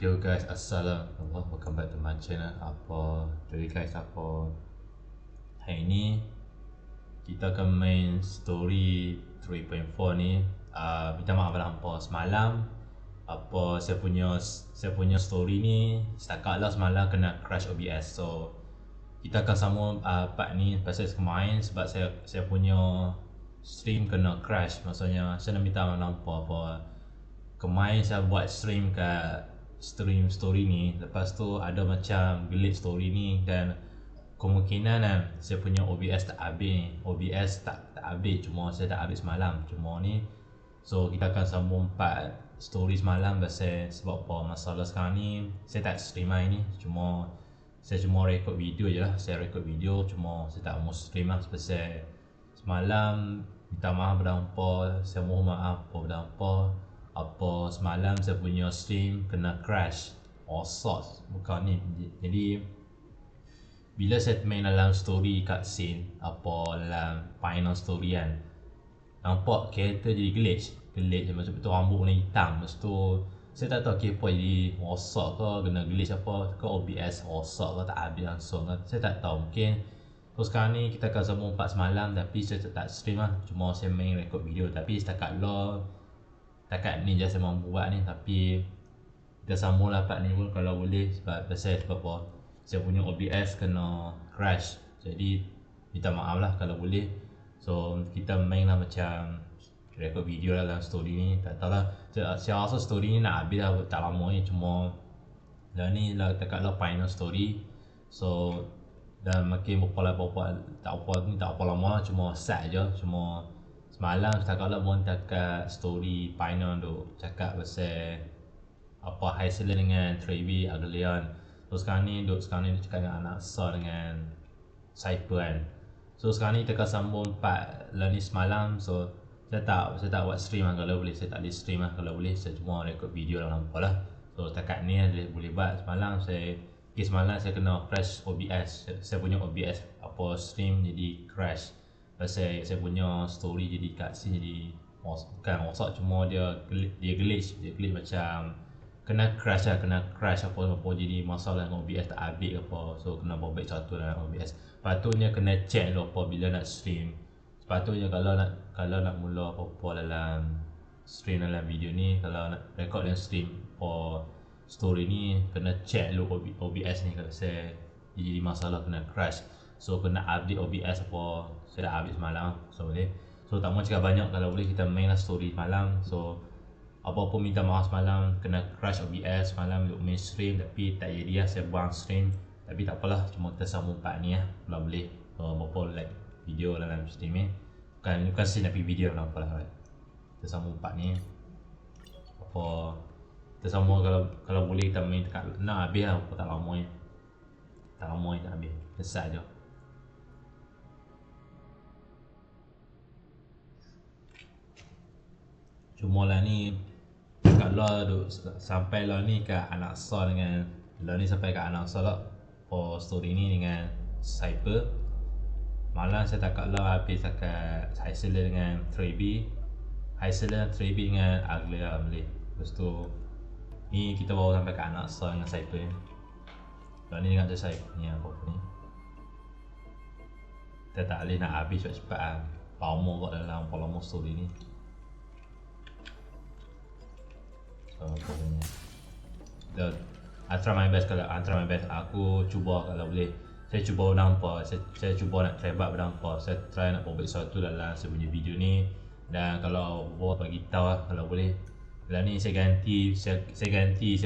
Yo guys, assalamualaikum, welcome back to my channel. Jadi guys, hari ni kita akan main story 3.4 ni. Minta maaf pada hampa semalam. Saya punya story ni setakat lah semalam kena crash OBS. So kita akan sambung part ni pasal kemarin sebab saya punya stream kena crash. Maksudnya saya nak minta maaf apa kemarin saya buat stream story ni, lepas tu ada macam glitch story ni dan kemungkinan saya punya OBS tak habis ni. OBS tak habis, cuma saya tak habis semalam cuma ni. So kita akan sambung part story semalam sebab apa masalah sekarang ni saya tak stream hari ni, saya cuma record video je lah. Saya record video cuma saya tak mau stream lah sebab semalam minta maaf pada hampa. Saya mohon maaf pada hampa semalam saya punya stream kena crash all sorts bukan ni. Jadi bila saya main dalam story cutscene dalam final story kan, nampak karakter jadi glitch macam tu, rambut warna hitam. Lepas tu saya tak tahu apa jadi rosak ke, kena glitch apa ke, OBS rosak ke, tak habis langsung ke, saya tak tahu. Mungkin so sekarang ni kita akan sambung part semalam, tapi saya tak stream lah, cuma saya main record video. Tapi setakat ni je saya mampu buat ni, tapi kita sambung lah part ni pun kalau boleh sebab apa saya punya OBS kena crash. Jadi minta maaf lah kalau boleh. So kita main lah macam record video lah dalam story ni. Tak tahu lah, saya rasa story ni nak habis lah tak lama ni, cuma dah ni lah dekat lah final story. So dan makin tak apa lama, cuma set je. Cuma semalam setakat lah pun dekat story final tu cakap pasal Haiselen dengan Trevi Aglian. So sekarang ni cakap dengan anak Sa dengan Cyper kan. So sekarang ni kita akan sambung part lah ni semalam. So saya tak buat stream lah kalau boleh. Saya tak boleh stream lah kalau boleh. Saya cuma record video lah nampak lah. So setakat ni boleh buat. Semalam saya kena crash OBS. Saya punya OBS stream jadi crash pasal saya punya story jadi cutscene jadi bukan rosak, cuma dia glitch macam kena crash apa jadi masalah dengan OBS tak habis apa. So kena buat satu dalam OBS. Patutnya kena check dulu apa bila nak stream. Sepatutnya kalau nak mula apa dalam stream dalam video ni, kalau nak record dan stream story ni, kena check dulu OBS ni. Kalau saya jadi masalah kena crash, so kena update OBS apa. Saya dah habis malam, so boleh. So tak mau cakap banyak, kalau boleh kita main lah story malam. So apa-apa minta maaf semalam kena crash OBS semalam untuk main stream, tapi tak jadi lah, saya buang stream. Tapi tak apalah, cuma kita sambung part ni lah kalau boleh. So apa like video dalam stream ni, bukan scene tapi video lah, apalah right. Kita sambung part ni kita sambung kalau boleh kita main dekat nak habis lah, tak lama ni tak habis, selesai je. Cuma lah ni kalau sampai lah ni ke anak Sa dengan sampai ke anak Sa lah story ni dengan Cyper. Malam saya tak lah habis dekat Haiselen dengan Trevi dengan Aglia boleh. Lepas tu ni kita baru sampai ke anak Sa dengan Cyper. Kalau ni dengan Cyper ni apa ni, kita tak boleh nak habis cepat lah, lama kot dalam lama story ni. So pokoknya I try my best. Aku cuba kalau boleh. Saya cuba nampak, saya cuba nak try buat berdampak. Saya try nak buat sesuatu dalam saya punya video ni. Dan kalau buat bagi tahu lah kalau boleh. Dalam ni saya ganti saya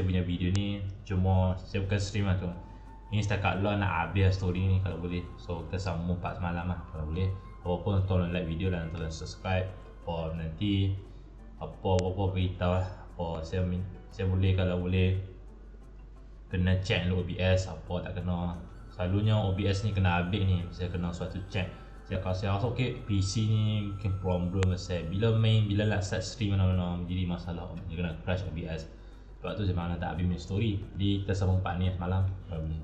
punya video ni. Cuma saya bukan stream lah tu. Ni setakat lah nak habis story ni kalau boleh. So kita sambung part semalam lah kalau boleh. Apa-apa tolong like video dan tolong subscribe. Nanti apa-apa beritahu lah. Saya boleh kalau boleh kena check dulu OBS apa tak kena. Selalunya OBS ni kena update ni, saya kena suatu check. Saya rasa PC ni mungkin problem pasal bila nak start stream mana-mana jadi masalah, dia kena crash OBS. Sebab tu saya malam tak habis main story. Jadi kita sambung part ni semalam kalau boleh.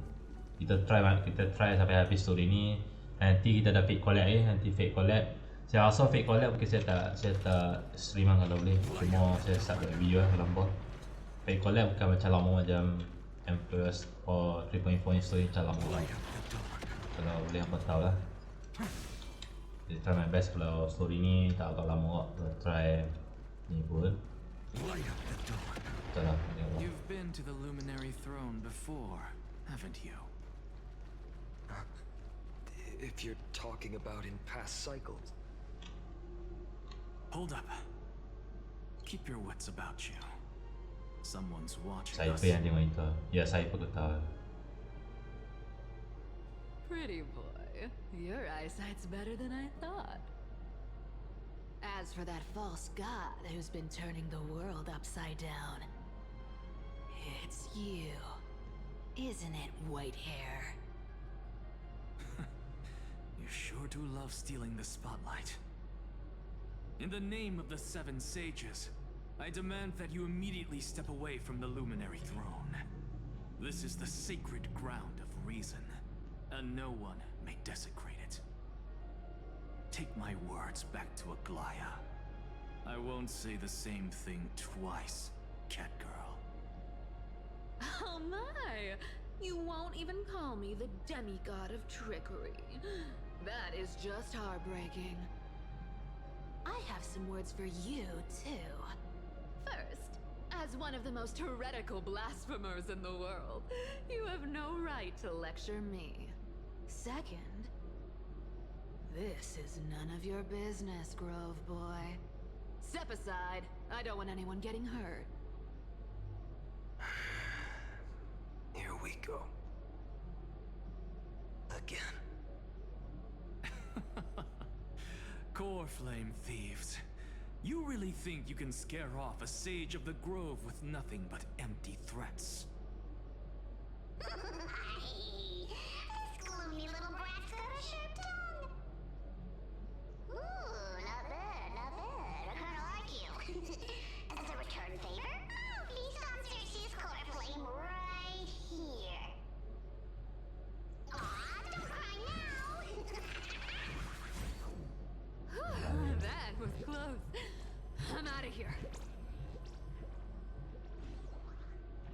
Kita try sampai habis story ni. Nanti kita dah fake collab nanti fake collab. Saya rasa fake collab mungkin saya tak stream lah kalau boleh. Cuma saya start buat video lah kalau nampak. Pay collab bukan macam lama macam Amphoreus or 3.4 ni story macam lama lah. Kalau boleh hampa tahu lah. Jadi try my best kalau story ni tak agak lama lah. Try ni pun. Betul lah. You've been to the Luminary Throne before, haven't you? If you're talking about in past cycles. Hold up. Keep your wits about you. Someone's watching Saya us. pun yang tengok itu. Ya, saya pun tahu. Pretty boy, your eyesight's better than I thought. As for that false god who's been turning the world upside down, it's you, isn't it, white hair? You sure do love stealing the spotlight. In the name of the Seven Sages, I demand that you immediately step away from the Luminary Throne. This is the sacred ground of reason, and no one may desecrate it. Take my words back to Aglaya. I won't say the same thing twice, Catgirl. Oh my! You won't even call me the demigod of trickery. That is just heartbreaking. I have some words for you, too. First, as one of the most heretical blasphemers in the world, you have no right to lecture me. Second, this is none of your business, Grove Boy. Step aside. I don't want anyone getting hurt. Here we go. Again. Core Flame thieves. You really think you can scare off a sage of the grove with nothing but empty threats? These gloomy little brats got a sharp tongue. Ooh, not bad, not bad. I kinda like you. As a return favor, I'll feast on Circe's core flame right here. Aw, don't cry now. That was close. I'm out of here.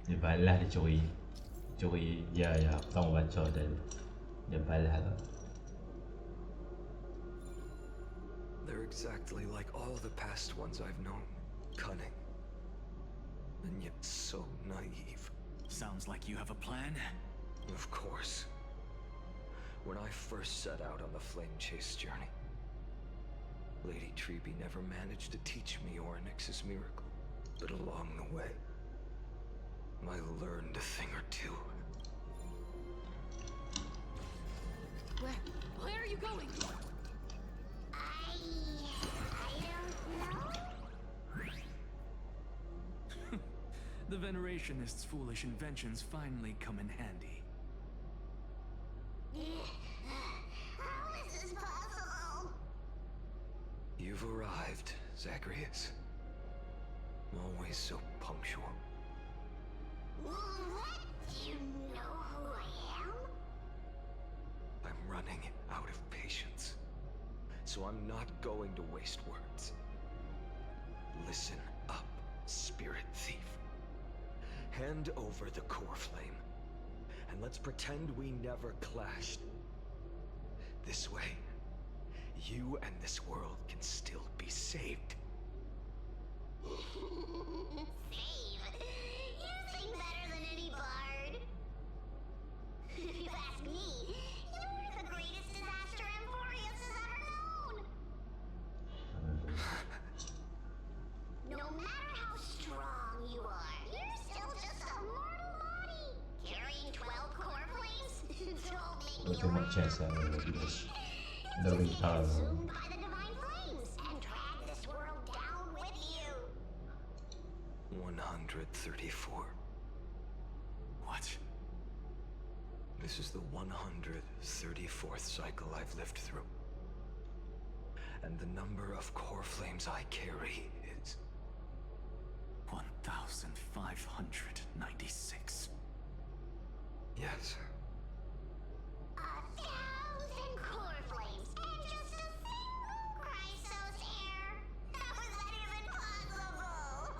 Dia balas dia curi. Ya aku tahu baca dan dia balas tu. They're exactly like all the past ones I've known. Cunning. And yet so naive. Sounds like you have a plan. Of course. When I first set out on the Flame Chase journey, Lady Treby never managed to teach me Orynyx's miracle. But along the way, I learned a thing or two. Where are you going? I don't know. The Venerationists' foolish inventions finally come in handy. How is this possible? You've arrived, Zagreus. Always so punctual. What? Do you know who I am? I'm running out of patience. So I'm not going to waste words. Listen up, spirit thief. Hand over the core flame, and let's pretend we never clashed. This way, you and this world can still be saved. Save. You sing better than any bard. If you ask me, you're the greatest disaster Amphoreus has ever known. No matter how strong you are, you're still just a mortal body. Carrying 12 core flames? Don't make me Too much chance that will be this. That'll be consumed by the divine flames and drag this world down with you. 134. What? This is the 134th cycle I've lived through. And the number of core flames I carry is 1,596. yes. 1,000 core flames and just a single Chrysos hair. How is that even possible?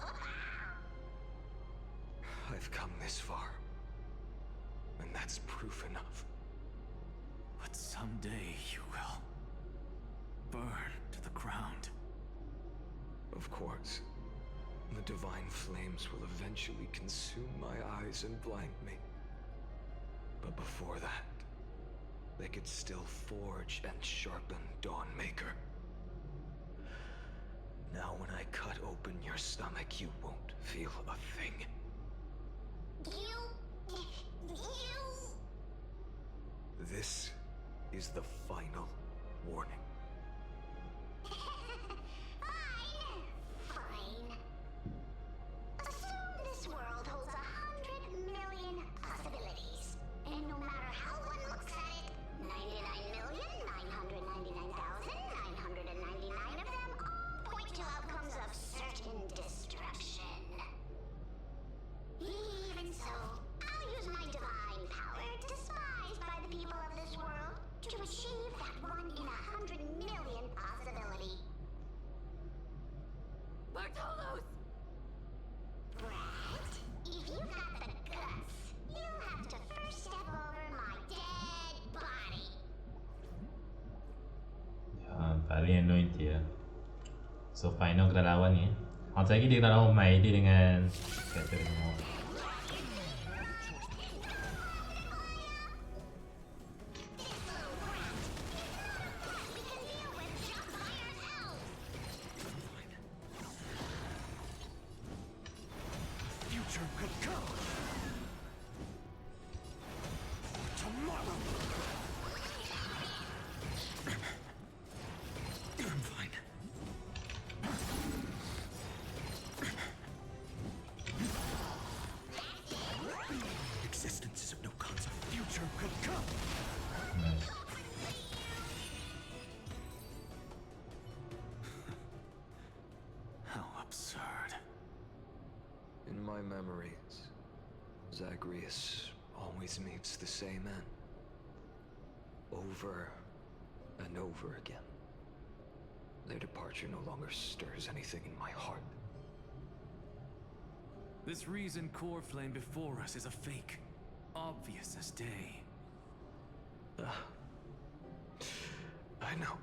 I've come this far, and that's proof enough. But someday you will burn to the ground. Of course, the divine flames will eventually consume my eyes and blind me. But before that, they could still forge and sharpen Dawnmaker. Now when I cut open your stomach, you won't feel a thing. You... This is the final warning. Fine. Assume this world holds 100 million possibilities. And no matter how one looks at it, 99,999,999 of them all point to outcomes of certain destruction. Even so, I'll use my divine power, despised by the people of this world, to achieve that 1 in 100 million possibility. Bartolos! Brett, if you've got the guts, you'll have to first step over my dead body. Paling annoying dia. So final kita lawan ni. Nanti lagi dia lawan main dia dengan kata semua. Future could come. Tomorrow. I'm fine. Existence is of no concept. Future could come. Nice. How absurd. In my memories, Zagreus always meets the same end. Over and over again. Their departure no longer stirs anything in my heart. This reason core flame before us is a fake. Obvious as day. I know.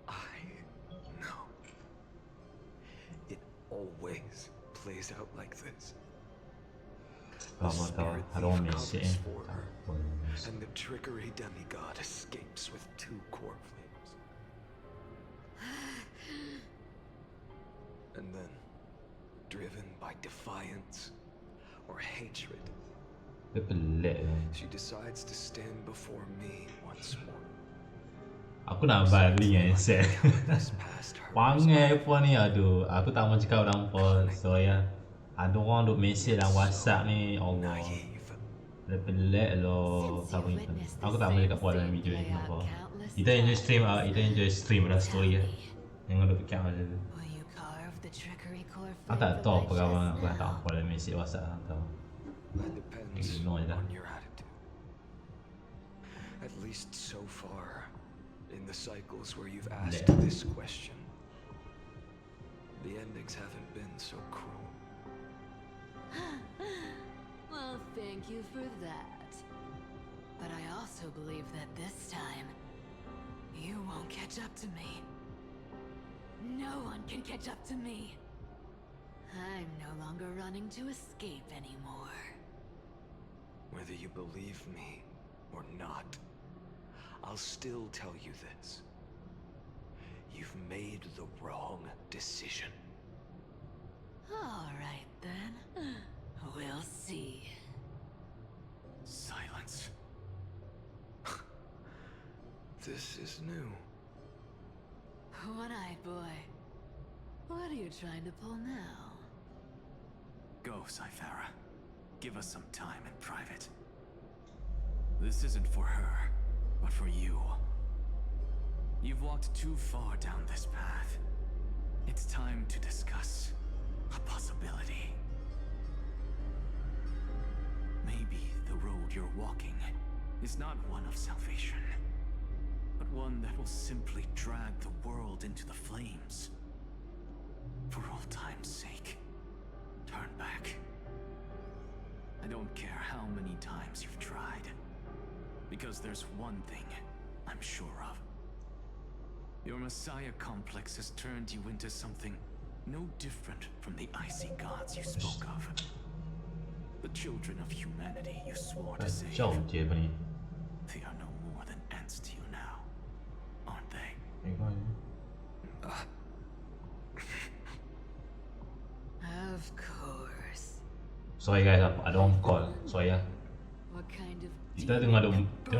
I know. It always plays out like this. Kalau tahu ada orang mesej eh. And the trickery demigod escapes with 2 core flames. And then, driven by defiance or hatred, Dia pelik ni. she decides to stand before me once more. Aku nak balik dengan set. This past her Pangai pun ni, aduh. Aku tak mau cakap orang pun. So ya, ada orang duk mesej dalam WhatsApp ni. Allah. naive. Dia pelik loh. Aku tak boleh kat buat dalam video ni kenapa. Kita enjoy stream pada story ya. Jangan duk fikir macam tu. Will you carve the trickery core Aku tak flame tahu of apa my kawan chest aku tak tahu now? apa dalam mesej WhatsApp tak tahu. That depends Ignore that. on your attitude. At least so far, in the cycles where you've asked Yeah. this question, the endings haven't been so cruel. Well, thank you for that. But I also believe that this time, you won't catch up to me. No one can catch up to me. I'm no longer running to escape anymore. Whether you believe me or not, I'll still tell you this. You've made the wrong decision. All right then. We'll see. Silence. This is new. One-eyed boy. What are you trying to pull now? Go, Cythera. Give us some time in private. This isn't for her, but for you. You've walked too far down this path. It's time to discuss a possibility. Maybe the road you're walking is not one of salvation, but one that will simply drag the world into the flames. For all time's sake, turn back I don't care how many times you've tried. Because there's one thing I'm sure of. Your Messiah complex has turned you into something no different from the icy gods you spoke of. The children of humanity you swore to save. 叫我结吧你， They are no more than ants to you now, aren't they? 没关系。 Of course. Sorry guys, ada orang call. Sorry ya. What kind of Kita tengah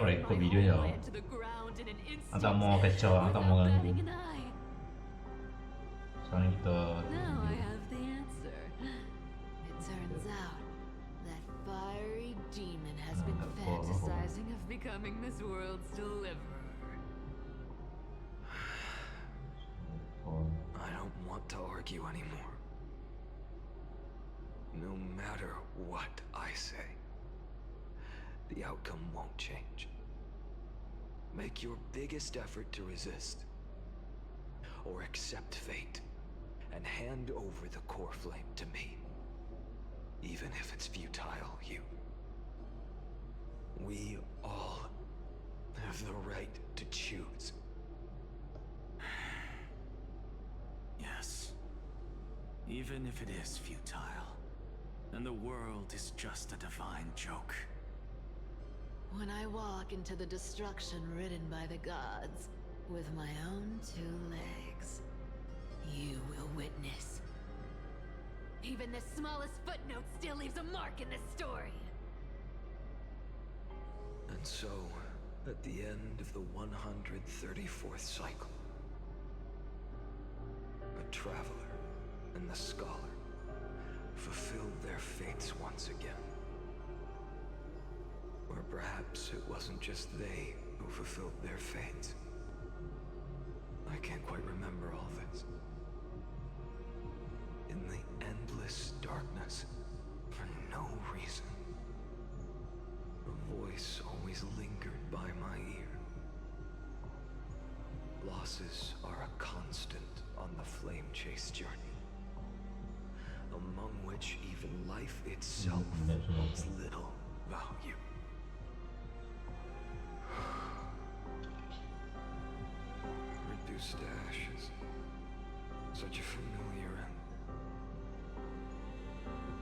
record video je. to the ground in an instant Tak mau kacau, tak mau without ganggu. batting an eye. Sekarang kita Now I have the answer. It turns out that fiery demon has been fantasizing of becoming this world's deliverer. oh, I don't want to argue anymore. No matter what I say, the outcome won't change. Make your biggest effort to resist, or accept fate, and hand over the core flame to me. Even if it's futile, you. We all have the right to choose. Yes. Even if it is futile, and the world is just a divine joke. When I walk into the destruction written by the gods with my own 2 legs, you will witness. Even the smallest footnote still leaves a mark in this story. And so, at the end of the 134th cycle, a traveler and the scholar fulfilled their fates once again. Or perhaps it wasn't just they who fulfilled their fates. I can't quite remember all this. In the endless darkness, for no reason, a voice always lingered by my ear. Losses are a constant on the flame chase journey, among which even life itself holds little value. Reduced to ashes. Such a familiar end.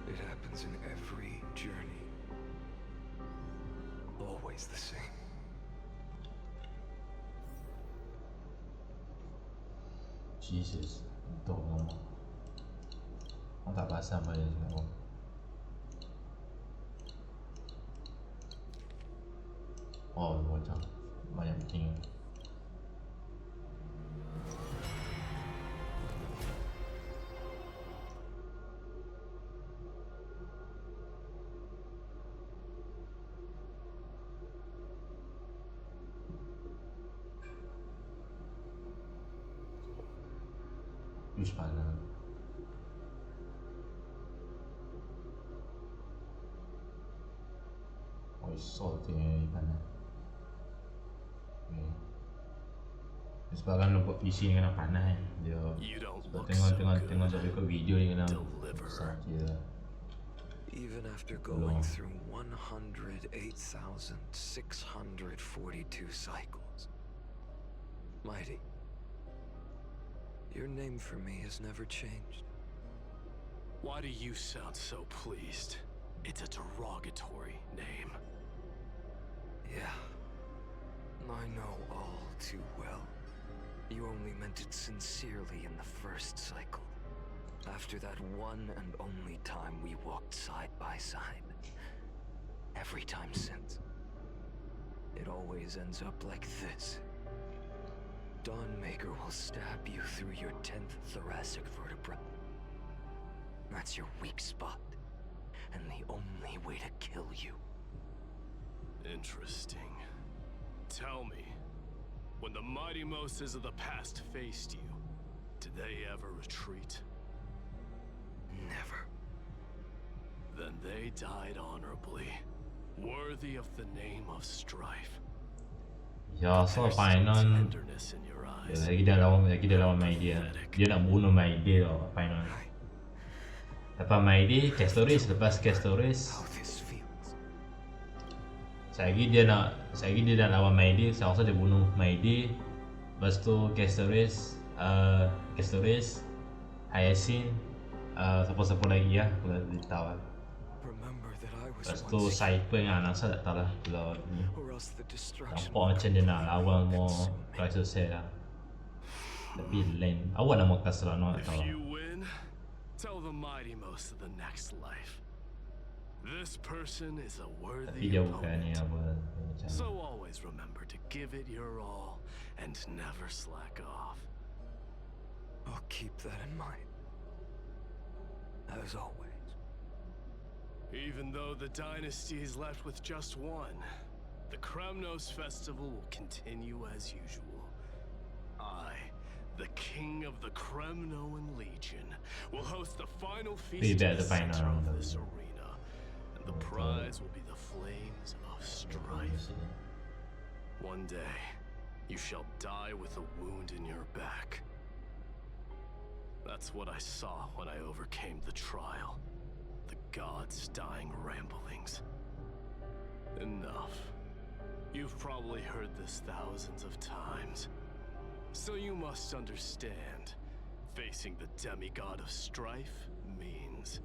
It happens in every journey. Always the same. Jesus, untuk ngomong. Orang tak pasal apa dia cakap. Oh, macam banyak penting. Uish, panas. Oh, salty panas. Okay. Sebab kan lo buat PC ni kena panas kan. Dia sebab tengok saya record video ni kena besar je. Even after going through 108,642 cycles. Mighty, your name for me has never changed. Why do you sound so pleased? It's a derogatory name. Yeah, I know all too well. You only meant it sincerely in the first cycle. After that one and only time we walked side by side. Every time since. It always ends up like this. Dawnmaker will stab you through your 10th thoracic vertebra. That's your weak spot, and the only way to kill you. Interesting. Tell me, when the mighty Moses of the past faced you, did they ever retreat? Never. Then they died honorably, worthy of the name of strife. Ya, so Painon Tenderness in your eyes. lagi dalam main dia. Dia nak bunuh main dia tau, Painon. Lepas main dia, Castoris, lepas Castoris How this Saya lagi dia nak lawan Maidi, saya rasa dia bunuh Maidi. Lepas tu Castoris, Hyacinth, siapa-siapa lagi lah, aku tak tahu lah. Remember that I was Lepas tu once Cypher dengan Anasa tak tahu lah. Kalau ni or else the destruction nampak macam dia nak lawan more Crisis Head lah. Tapi lane, awak nama Castellano tak If tahu lah. you win, tell the mighty most of the next life. This person is a Tapi worthy dia bukan ni opponent. apa macam So always remember to give it your all and never slack off. I'll keep that in mind. As always. Even though the dynasty is left with just one, the Kremnos festival will continue as usual. I, the king of the Kremnoan Legion, will host the final feast in the center of this arena, and the prize will be the flames of strife. One day, you shall die with a wound in your back. That's what I saw when I overcame the trial. The gods' dying ramblings. Enough. You've probably heard this thousands of times. So you must understand, facing the demigod of strife means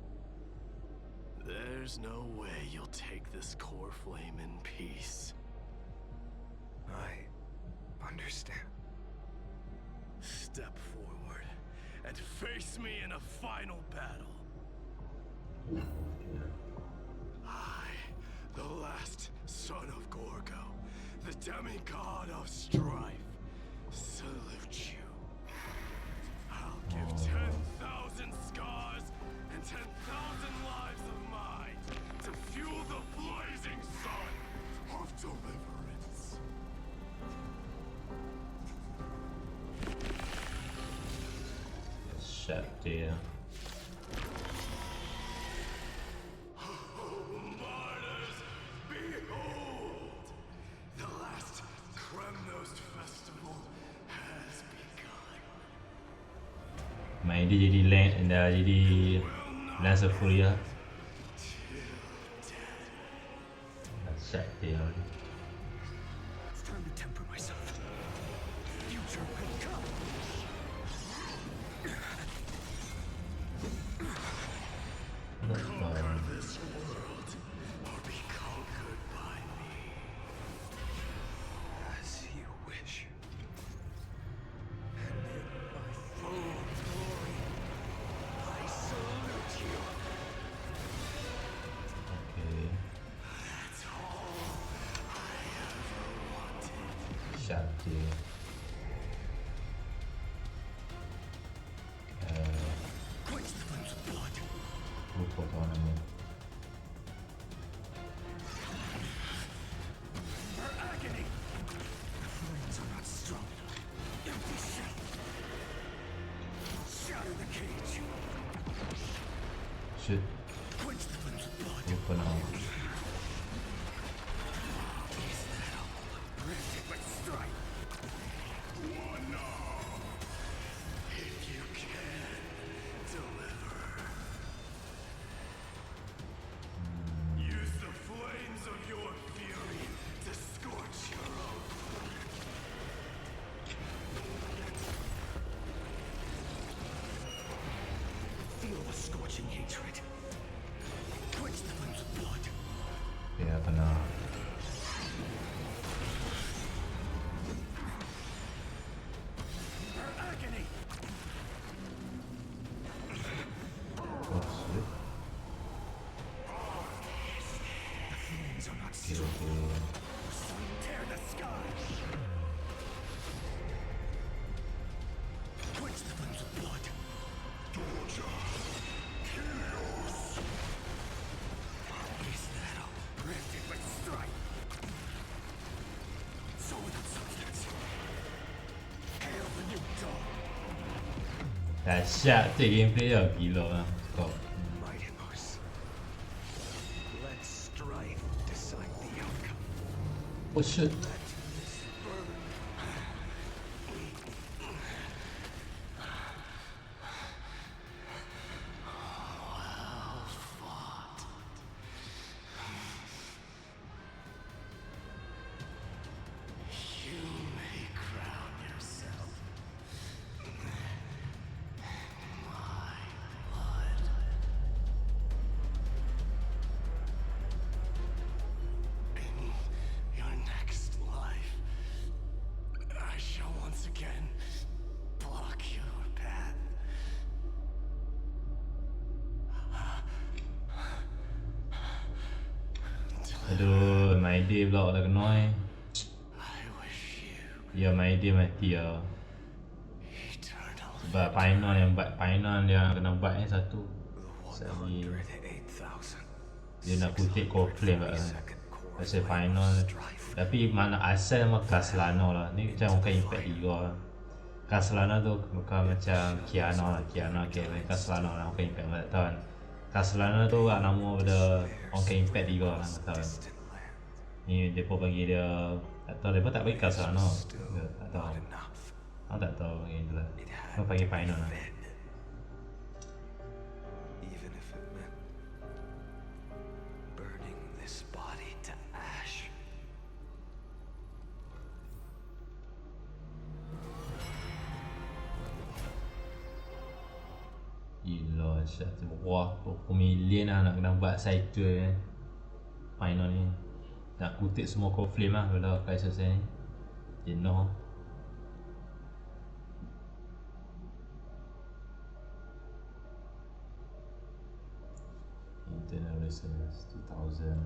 there's no way you'll take this core flame in peace. I understand. Step forward and face me in a final battle. I, the last son of Gorgo, the demigod of strife, salute you. I'll give 10,000 scars and 10,000 lives of mine to fuel the blazing sun of deliverance. Shut dear. Martyrs, behold! The last Kremnos festival has begun. Main dia jadi lane, dah jadi Lance of Furia. Shut dear. It's time to temper myself. Future will come. Conquer this world, or be conquered by me. As you wish. And in my full glory, I salute you. Okay. That's all I ever wanted. Shut dear. Quench the flames of blood. Lupa kau nama. Our agony. The flames are not strong. Empty shell. Shatter the cage. Shit. Quench the flames of blood. Lupa nama. Is that all? Granted, but strike. One now. If you can deliver. Use the flames of your fury to scorch your own. Feel the scorching hatred. Quench the flames of blood. Ya benar. Our agony. Oh shit. The flames are not Okay, strong. okay. Sun tear the sky. Quench the flames of blood. Is that all? Granted, but strike. So without substance. Hail the new dawn. Dahsyat tu gameplay dia gila lah. Kau. Mighty Moose. Let strife decide the outcome. Oh shit. Let this burn. Aduh, my day pula dah kena I wish you Ya, my day mati ya. eternal. Sebab final yang kena buat ni satu. The Sekali 108,000. dia nak kutip core flame kat kan. Pasal final. Tapi mana asal memang Castellano lah. Ni macam Honkai Impact 3 lah. Castellano tu bukan macam Kiana lah. Kiana Kevin Castellano lah Honkai Impact tak tahu kan. Castellano tu lah nama pada Honkai Impact 3 lah tak tahu kan. Ni mereka bagi dia tak tahu, mereka tak bagi Castellano ke, tak tahu. Aku tak tahu bagi tu lah. Mereka bagi final lah. Even if it meant burning this body to ash. Gila Syah tu wah berapa million lah nak kena buat cycle ni. Final ni nak kutip semua core flame lah kalau kau selesai ni. You know. Internal resistance 2000.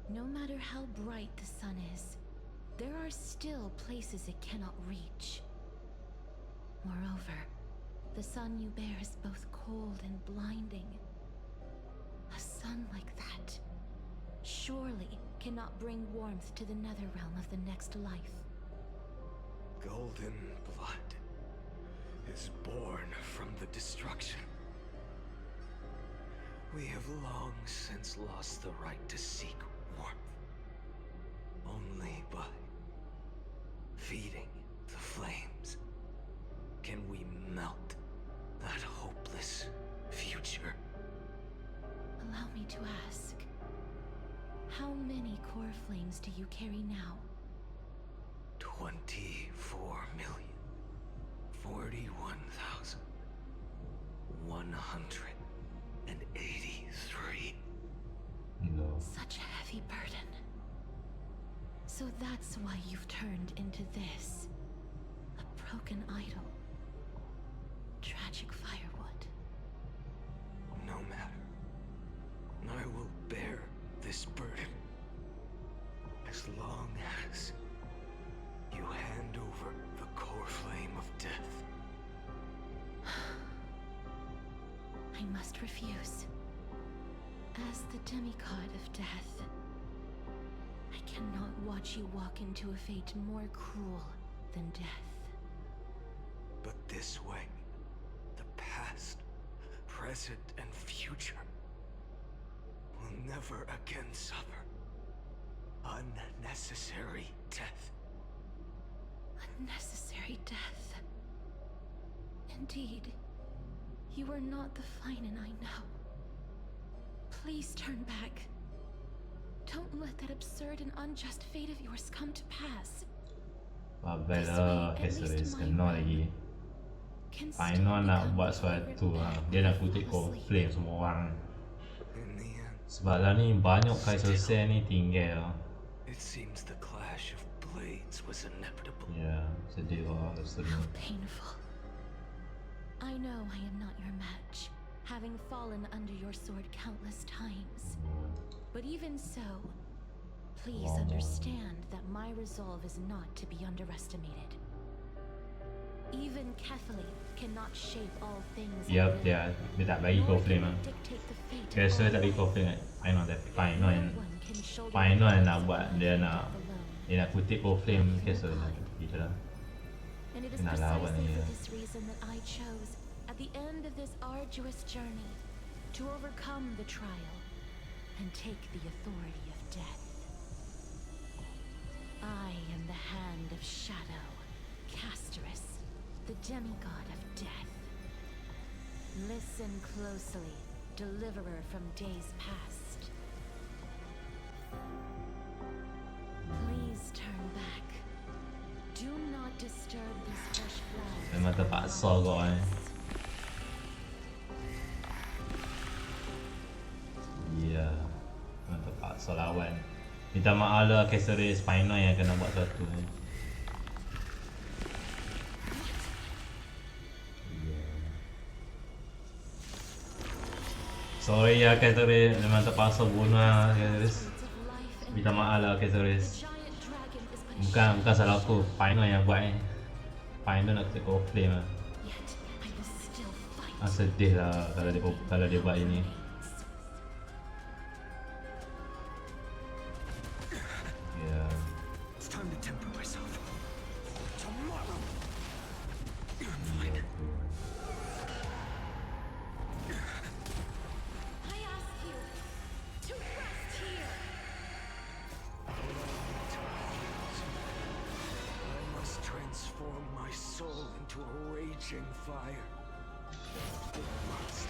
No matter how bright the sun is, there are still places it cannot reach. Moreover, the sun you bear is both cold and blinding. A sun like that surely cannot bring warmth to the nether realm of the next life. Golden blood is born from the destruction. We have long since lost the right to seek warmth. Only by feeding the flames can we melt that hopeless future. Allow me to ask, how many core flames do you carry now? 24,041,183. No. Such a heavy burden. So that's why you've turned into this. A broken idol. Tragic firewood. No matter. I will bear this burden as long as you hand over the core flame of death. I must refuse. As the demigod of death, I cannot watch you walk into a fate more cruel than death. But this way, the past, present, and future will never again suffer unnecessary death. Unnecessary death. Indeed, you are not the Finan I know. Please turn back. Don't let that absurd and unjust fate of yours come to pass. Babai lah Caceres kena lagi. Final nak buat sesuatu lah. Dia nak kutip core flame semua orang. In the end, Sebab lah ni banyak Caceres ni tinggal. it seems the clash of blades was inevitable. Ya, sedih lah terus. How painful. I know I am not your match, having fallen under your sword countless times. But even so, please understand that my resolve is not to be underestimated. Even Kethely cannot shape all things. Yup, dia tak bagi core flame lah. Caceres tak bagi core flame kan. Final yang nak buat dia nak kutip core flame Caceres lah. Gitu lah. And it is Kena lawan precisely dia. for this reason that I chose, at the end of this arduous journey, to overcome the trial and take the authority of death. I am the hand of shadow, Casterus, the demigod of death. Listen closely, deliverer from days past. Please turn back. Do not disturb these fresh flowers. Memang terpaksa kau eh. Ya, memang terpaksa lawan. Minta maaf lah Caceres final yang kena buat sesuatu ni. Sorry ya Catherine, memang terpaksa bunuh lah Catherine. Minta maaf lah Catherine. Bukan salah aku, Pino yang buat ni. Pino nak take off flame lah. Sedih lah kalau dia buat ini. Ya. It's time to temper myself. Tomorrow. I ask you to rest here. I must transform my soul into a raging fire. It must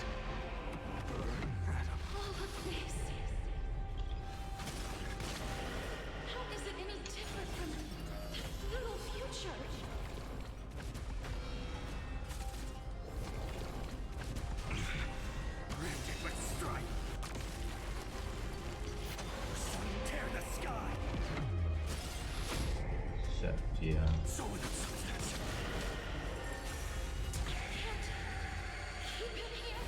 burn Adam. All of this. How is it any different from that little future? Branded with strife. Sun tear the sky. Siap dia. So without substance. Keep him here.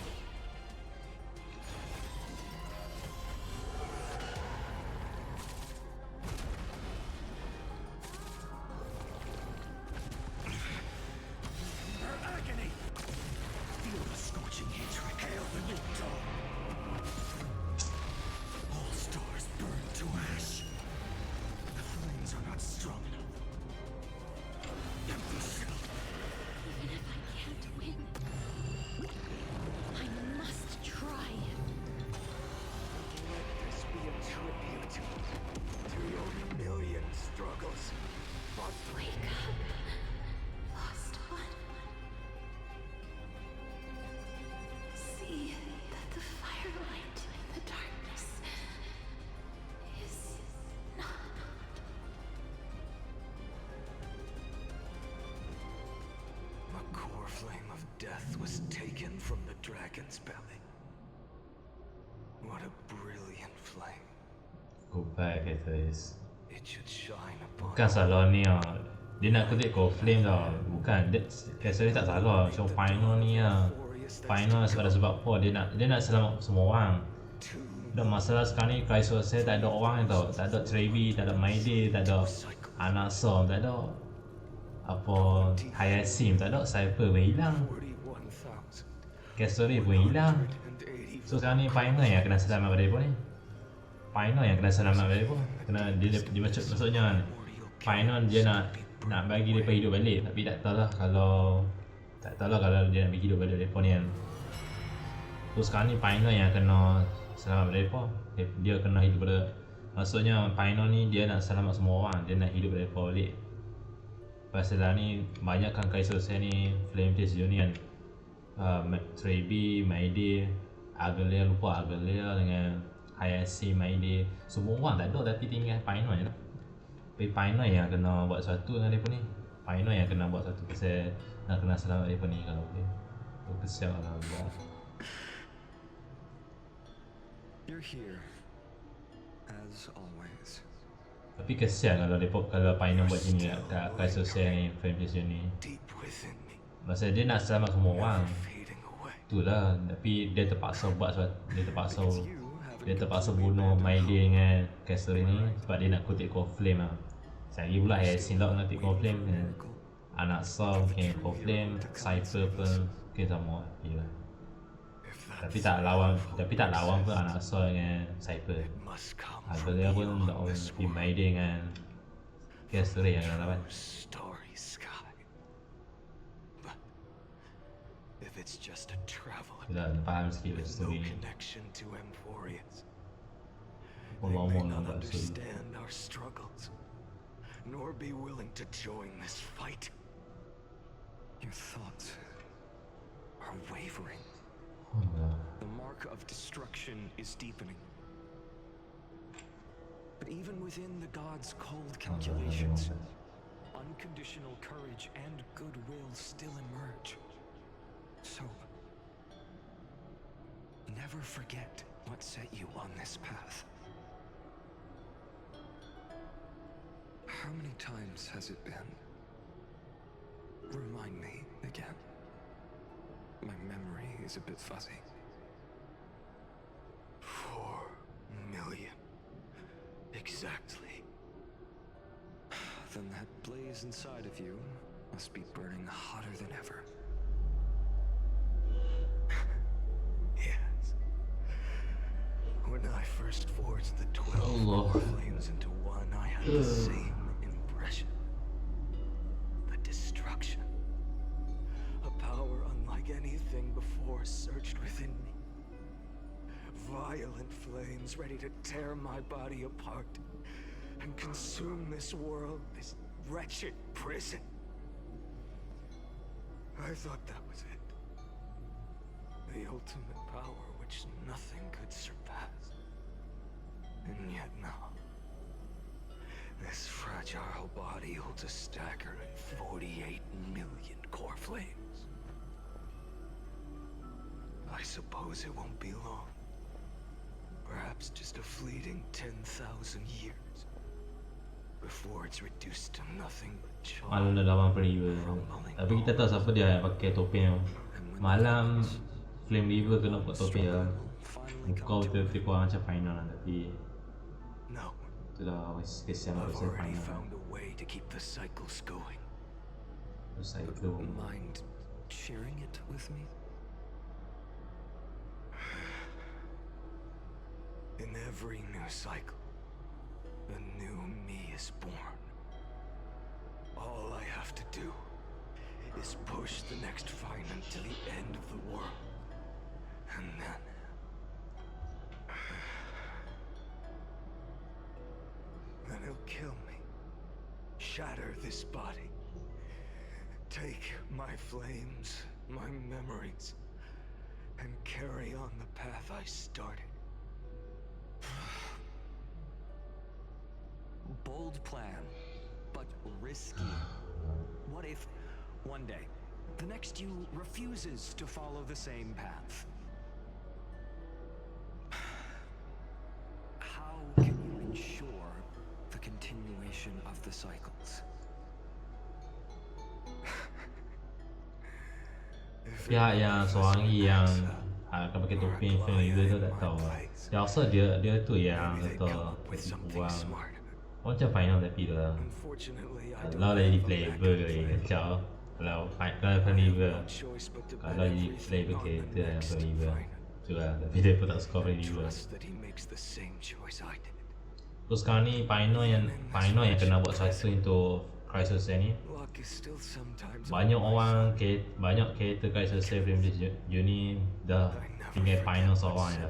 Her agony. Feel the scorching hatred. Hail the new dawn. All stars burn to ash. The flames are not strong enough. Empty shell. Even if I can't win, I must try. Let this be a tribute to your million struggles. Wake up, lost one. See that the firelight in the darkness is not. A core flame of death was taken from the dragon's belly. What a brilliant flame. Goodbye Catherine. It should shine upon Bukan salah ni lah. Dia nak kutip kau flame tau. Bukan, Catherine tak salah. So Pino ni lah. Pino sebab apa dia nak selamat semua orang. Dan masalah sekarang ni Crisis saya tak ada orang tau. Tak ada Trevi, tak ada Maide, tak ada Anasa, tak ada apa Hayasim, tak ada Cypher pun hilang. 41,000. Catherine pun hilang. So sekarang ni Pino yang kena selamat pada mereka ni. Pino yang kena selamat pada mereka. Kena dia maksudnya Pino dia nak bagi mereka hidup balik. Tapi tak tahu lah kalau dia nak bagi hidup balik mereka ni kan. So sekarang ni Pino yang kena selamat pada mereka. Dia kena hidup pada, maksudnya Pino ni dia nak selamat semua orang. Dia nak hidup pada mereka balik. Pasal ni banyak kan Crisis ni Flame Taste Union, Trebi, Maide, Agelia, lupa Agelia dengan Hayashi, Maide, semua orang tak ada tapi tinggal Pino je lah. Tapi Pino yang kena buat sesuatu dengan mereka ni. Pino yang kena buat sesuatu pasal nak kena selamat mereka ni kalau boleh. Tu kesian lah buat. You're here, as always. Tapi kesian kalau Pino buat gini kat Crisis ni, Flame Taste ni. Deep within me, Pasal dia nak selamat semua orang. fading away. Itulah, tapi dia terpaksa buat sesuatu. Dia terpaksa bunuh Maide dengan Castle ni sebab dia nak kutip core flame lah. Lagi pula Yasin tak nak kutip core flame dengan anak Saw mungkin core flame, Cypher pun mungkin sama lah. Tapi tak lawan pun anak Saw dengan Cypher. Must come Agak dia pun tak lawan tapi Maide dengan Castle yang nak lawan. starry sky. But if it's just a traveler, Kita faham sikit with story no ni. connection to Amphoreus, Pun they may ngomong not lah kat story. understand our struggles, nor be willing to join this fight. Your thoughts are wavering. The mark of destruction is deepening. But even within the gods' cold calculations, unconditional courage and goodwill still emerge. So, never forget what set you on this path. How many times has it been? Remind me again. My memory is a bit fuzzy. Exactly. Then that blaze inside of you must be burning hotter than ever. Yes. When I first forged the 12 core flames into one, I had the same impression. The destruction. A power unlike anything before surged within me. Violent flames ready to tear my body apart and consume this world, this wretched prison. I thought that was it. The ultimate power which nothing could surpass. And yet now, this fragile body holds a staggering 48 million core flames. I suppose it won't be long. Perhaps just a fleeting 10,000 years before it's reduced to nothing but charred. Malam dah lawan Flame River. Tapi kita tahu siapa dia yang pakai topeng. Malam Flame River kena buat topeng lah. Kau betul-betul kurang macam final lah, tapi No, itulah kesian I've pasal already final. found a way to keep the cycles going. Terus saya tu Mind sharing it with me? In every new cycle, a new me is born. All I have to do is push the next final to the end of the world. And then he'll kill me, shatter this body, take my flames, my memories, and carry on the path I started. Bold plan, but risky. What if, one day, the next you refuses to follow the same path? How can you ensure the continuation of the cycles? pihak yang seorang lagi yang akan pakai topeng Flame River tu tak tahu lah. Dia rasa dia tu yang kata buang macam final tapi tu lah. Kalau jadi playable ke kacau. Kalau Flame River, kalau jadi playable character yang Flame River tu lah. Tapi dia pun tak suka Flame River. Terus sekarang ni final yang kena buat satu untuk Crisis ni. Banyak character Crisis Flame ni dah tinggal final seorang je.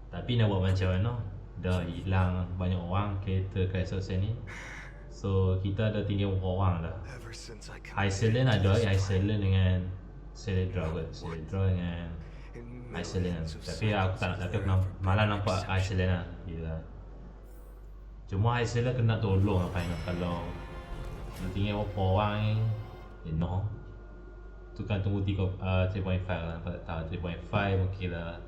Tapi nak buat macam mana? Dah hilang banyak orang character Crisis ni. So kita dah tinggal beberapa orang dah. Iceland ada lagi, Iceland dengan Celedra kot. Celedra dengan Iceland. Tapi aku tak nak, tapi aku malah nampak Iceland lah. Gila. Cuma Iceland kena tolong lah final. Kalau tinggal beberapa orang ni, no. Tu kan tunggu 3.5 lah. Nampak tak tahu 3.5 mungkin lah.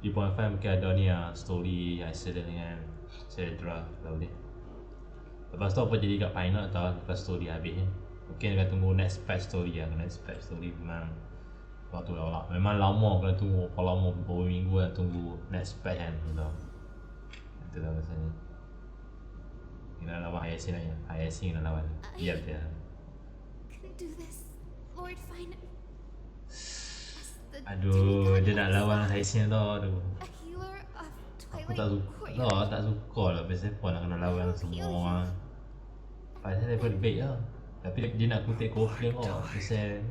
3.5 mungkin ada ni lah, story Iceland dengan Celedra tahu ni. Lepas tu apa jadi kat final atau lepas story habis ni. Mungkin akan tunggu next patch story lah. Next patch story memang waktu lah. Memang lama kena tunggu, berapa lama, beberapa minggu nak tunggu next patch kan. Itu lah rasanya. Kena lawan Hyacinth aja. Hyacinth kena lawan. Biar dia. Can do this, Lord Fine. Aduh, dia nak lawan Hyacinth tau. Aduh. A healer of Aku Twilight tak suka lah. Biasanya pun nak kena lawan semua orang. Pasal dia pun baik lah. Tapi dia nak kutip Core-Flame tau. Pasal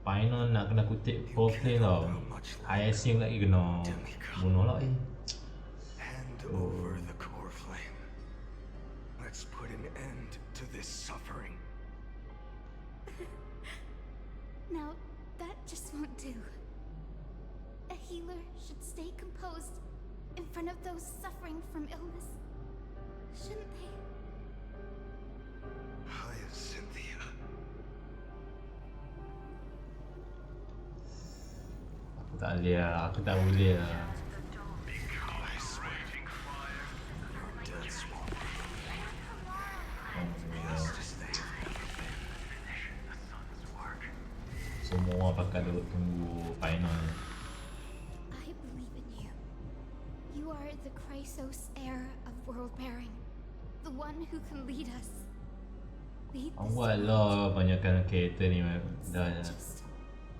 final nak kena kutip Core-Flame tau. Hyacinth lagi kena bunuh lah eh. Hand over the core flame. Let's put an end to this suffering. Now, that just won't do. A healer should stay composed in front of those suffering from illness, shouldn't they? Cynthia. Aku tak boleh lah. Semua orang bakal duduk tunggu final ni. I believe in you. You are the Chrysos heir of world bearing. The one who can lead us. Lead this Awal world. lah banyakkan karakter ni dah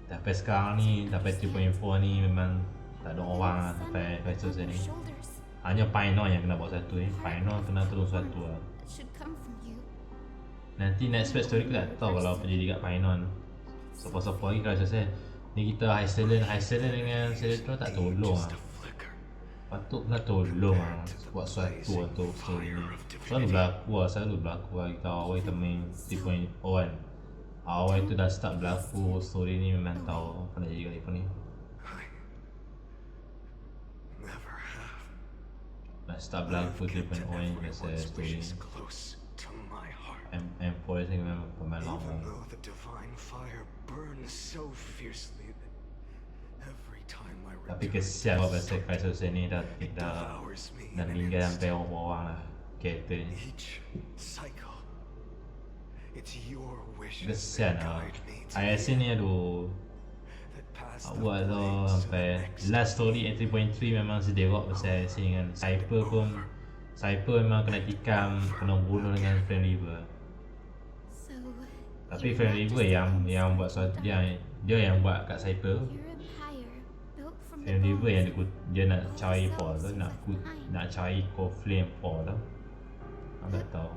sampai sekarang ni, sampai 3.4 ni memang tak ada orang lah sampai Crisis ni. Hanya Pino yang kena buat satu ni. Pino kena terus satu lah. Nanti next patch story kita tak tahu kalau apa jadi kat Pino ni. Siapa-siapa lagi Crisis ni kita High Stallion dengan Selectro tak tolong lah. Patut kena tolong lah buat sesuatu untuk story ni. Selalu berlaku lah kita awal kita main 3.0 kan. Awal itu dah start berlaku story ni memang tahu apa nak jadi kali apa ni. Dah start berlaku 3.0 ni biasa story ni. Amphoreus ni memang pemain lama. Tapi kesian lah pasal Crisis ni dah meninggal sampai orang-orang lah karakter ni. Kesian lah. ISC ni aduh buat tu sampai last story 3.3 memang sedih kot pasal ISC dengan Cypher memang kena tikam, kena bunuh dengan Flame River. Tapi Flame River yang buat suatu dia yang buat kat Cypher. Flame River yang dia nak cari core tu, nak cari core flame core tu. Aku tak tahu.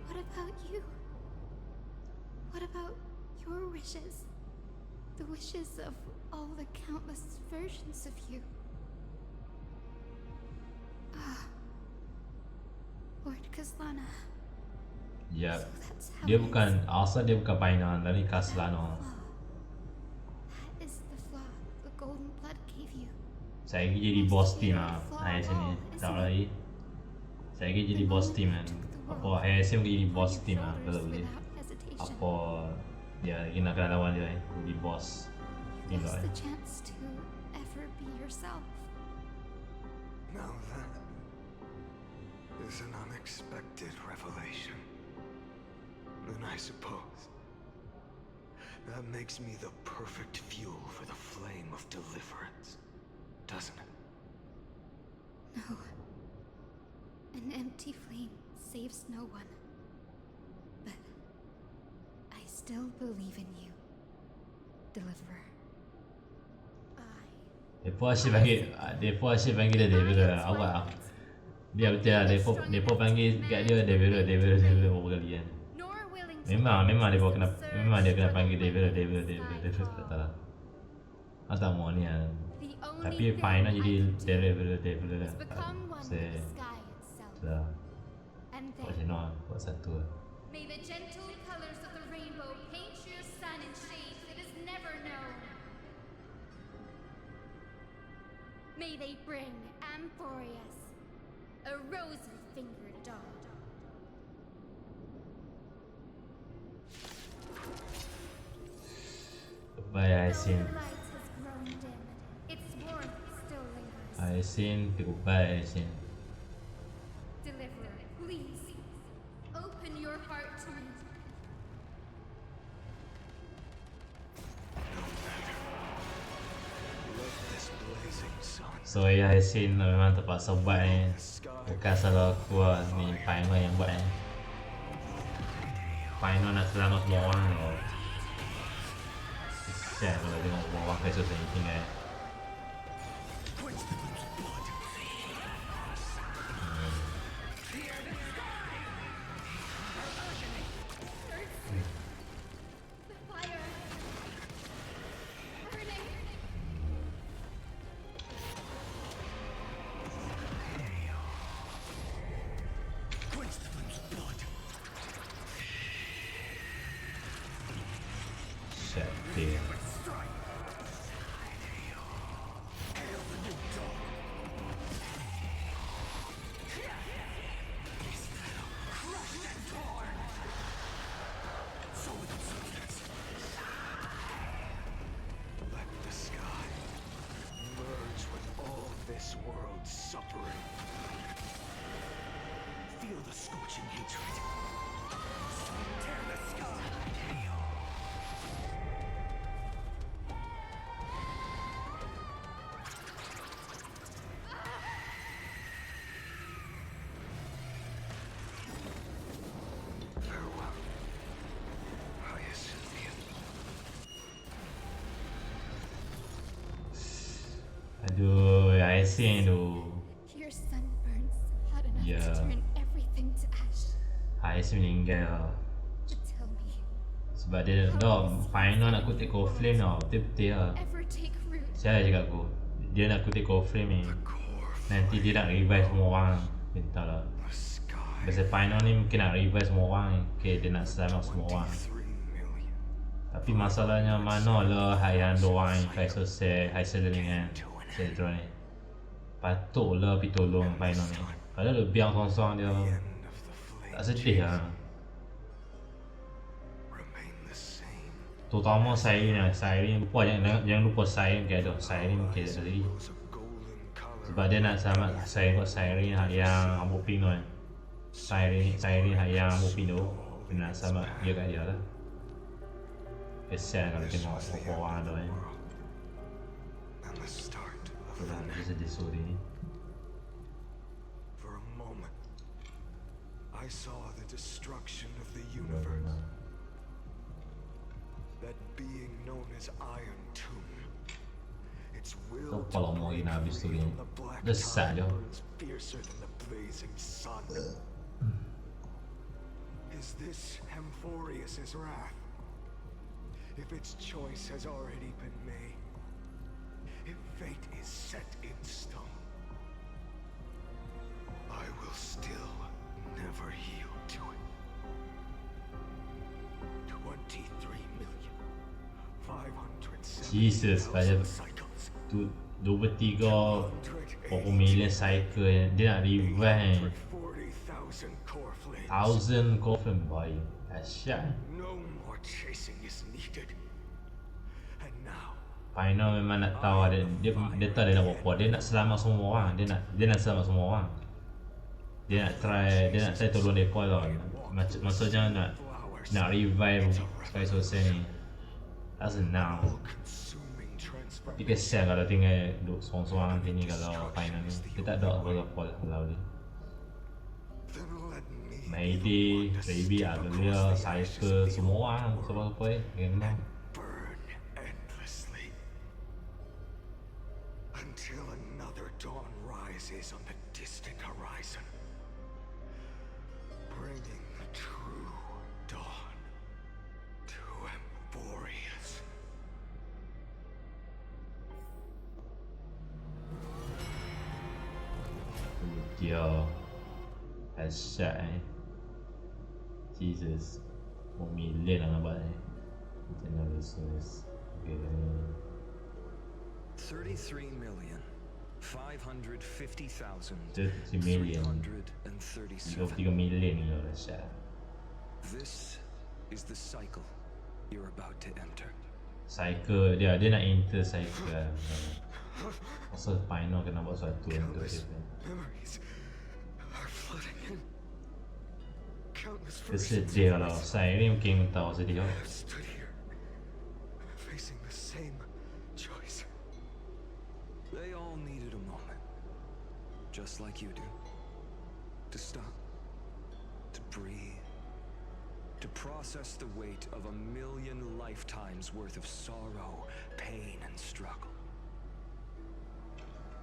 What about you? What about your wishes? The wishes of all the countless versions of you. Lord Kaslana. Ya, dia bukan asal dia bukan Painan, dari Kaslana. That is the flaw the golden blood gave you. Saya lagi jadi boss team lah, hari sini. Tak lagi. Saya lagi jadi boss team kan. Apa hari sini jadi boss team lah, kalau boleh. Apa dia lagi nak kena lawan dia jadi boss team lah. The chance to ever be yourself. Now that is an unexpected revelation. Then I suppose that makes me the perfect fuel for the flame of deliverance, doesn't it? No. An empty flame saves no one. But I still believe in you, Deliverer. Depa asyik panggil dia Devil awak. Dia betul lah, depa panggil kat dia Devil berapa kali kan. Memang dia kena panggil Devil tak lah. Asal mau ni kan. Tapi final jadi Devil lah. Saya dah buat macam buat satu lah. May the gentle colors of the rainbow paint your sun in shades it has never known. May they bring Amphoreus, a rosy-fingered dog. Goodbye, Aisin. The light has grown dim. Its warmth still lingers. Aisin, goodbye, Aisin. Deliverer, please, open your heart to me. So ya Aisin memang terpaksa buat ni. Bukan salah aku lah, ni Pino yang buat ni. Pino nak selamat semua orang loh. Kesian kalau tengok orang Crisis ni tinggal. scene tu. Your sunburns hot enough Yeah. to turn everything to ash. Hais meninggal. But tell me, Sebab dia dah final nak kutip core flame tau. Betul-betul lah. ever take root? Saya cakap aku, dia nak kutip core flame ni. Nanti dia nak revive semua orang. Entahlah. The sky. Pasal final ni mungkin nak revive semua orang. Okay, dia nak selamat semua orang. 3 million. Tapi masalahnya mana lah hak yang doang yang kai selesai, hai selingan. Saya draw ni. Patutlah pergi tolong final ni. Kalau dia biar kosong dia End of the flame tak sedih lah. remain the same. Terutama Siren lah. Siren lupa jangan lupa Siren ke ada. Siren mungkin ada lagi. Those of golden color. Sebab dia nak selamat Siren kot Siren hak yang rambut pink tu kan. Siren hak yang rambut pink tu. Dia nak selamat dia kat dia lah. Kesian kalau tengok orang tu kan. And the start of Itulah the dia sedih story ni. For a moment, I saw the destruction of the universe. That being known as Iron Tomb. Its will Kau to kalau mau break ini habis tu free ni. from the black Desak tide je. burns fiercer than the blazing sun. Is this Amphoreus' wrath? If its choice has already been made, if fate is set in stone, I will still never yield to it. 23,507,000 Jesus, banyak cycles. tu 2/3 berapa million cycle yang dia nak revive 140,000 core flames. 1000 coffin boy. Dahsyat. No more chasing is needed. And now, Final memang nak tahu dia tahu dia nak buat apa. Dia nak selamat semua orang. Dia nak selamat semua orang. Dia nak try tolong depa tau. Maksudnya nak revive sekali selesai ni. Tak senang. consuming transfer. Tapi kesian kalau tinggal duduk seorang-seorang nanti ni kalau final ni. Dia tak ada apa-apa kalau dia. Then let me Mayday, Baby, Adelia, Cypher, semua orang siapa-siapa memang burn endlessly until another dawn rises on the distant horizon, bringing the true dawn to Amphoreus. dia dahsyat Jesus 1 million lah nampak ni. Macam mana resource. Okay. 33,550,337. 23 million ni lah dahsyat. This is the cycle you're about to enter. Cycle dia nak enter cycle lah. Masa final kena buat sesuatu untuk dia. Memories are flooding in. Countless Dia versions sedih lah. Saya ni mungkin tahu sedih. have stood here, facing the same choice. They all needed a moment, just like you do, to stop, to breathe, to process the weight of 1,000,000 lifetimes worth of sorrow, pain, and struggle.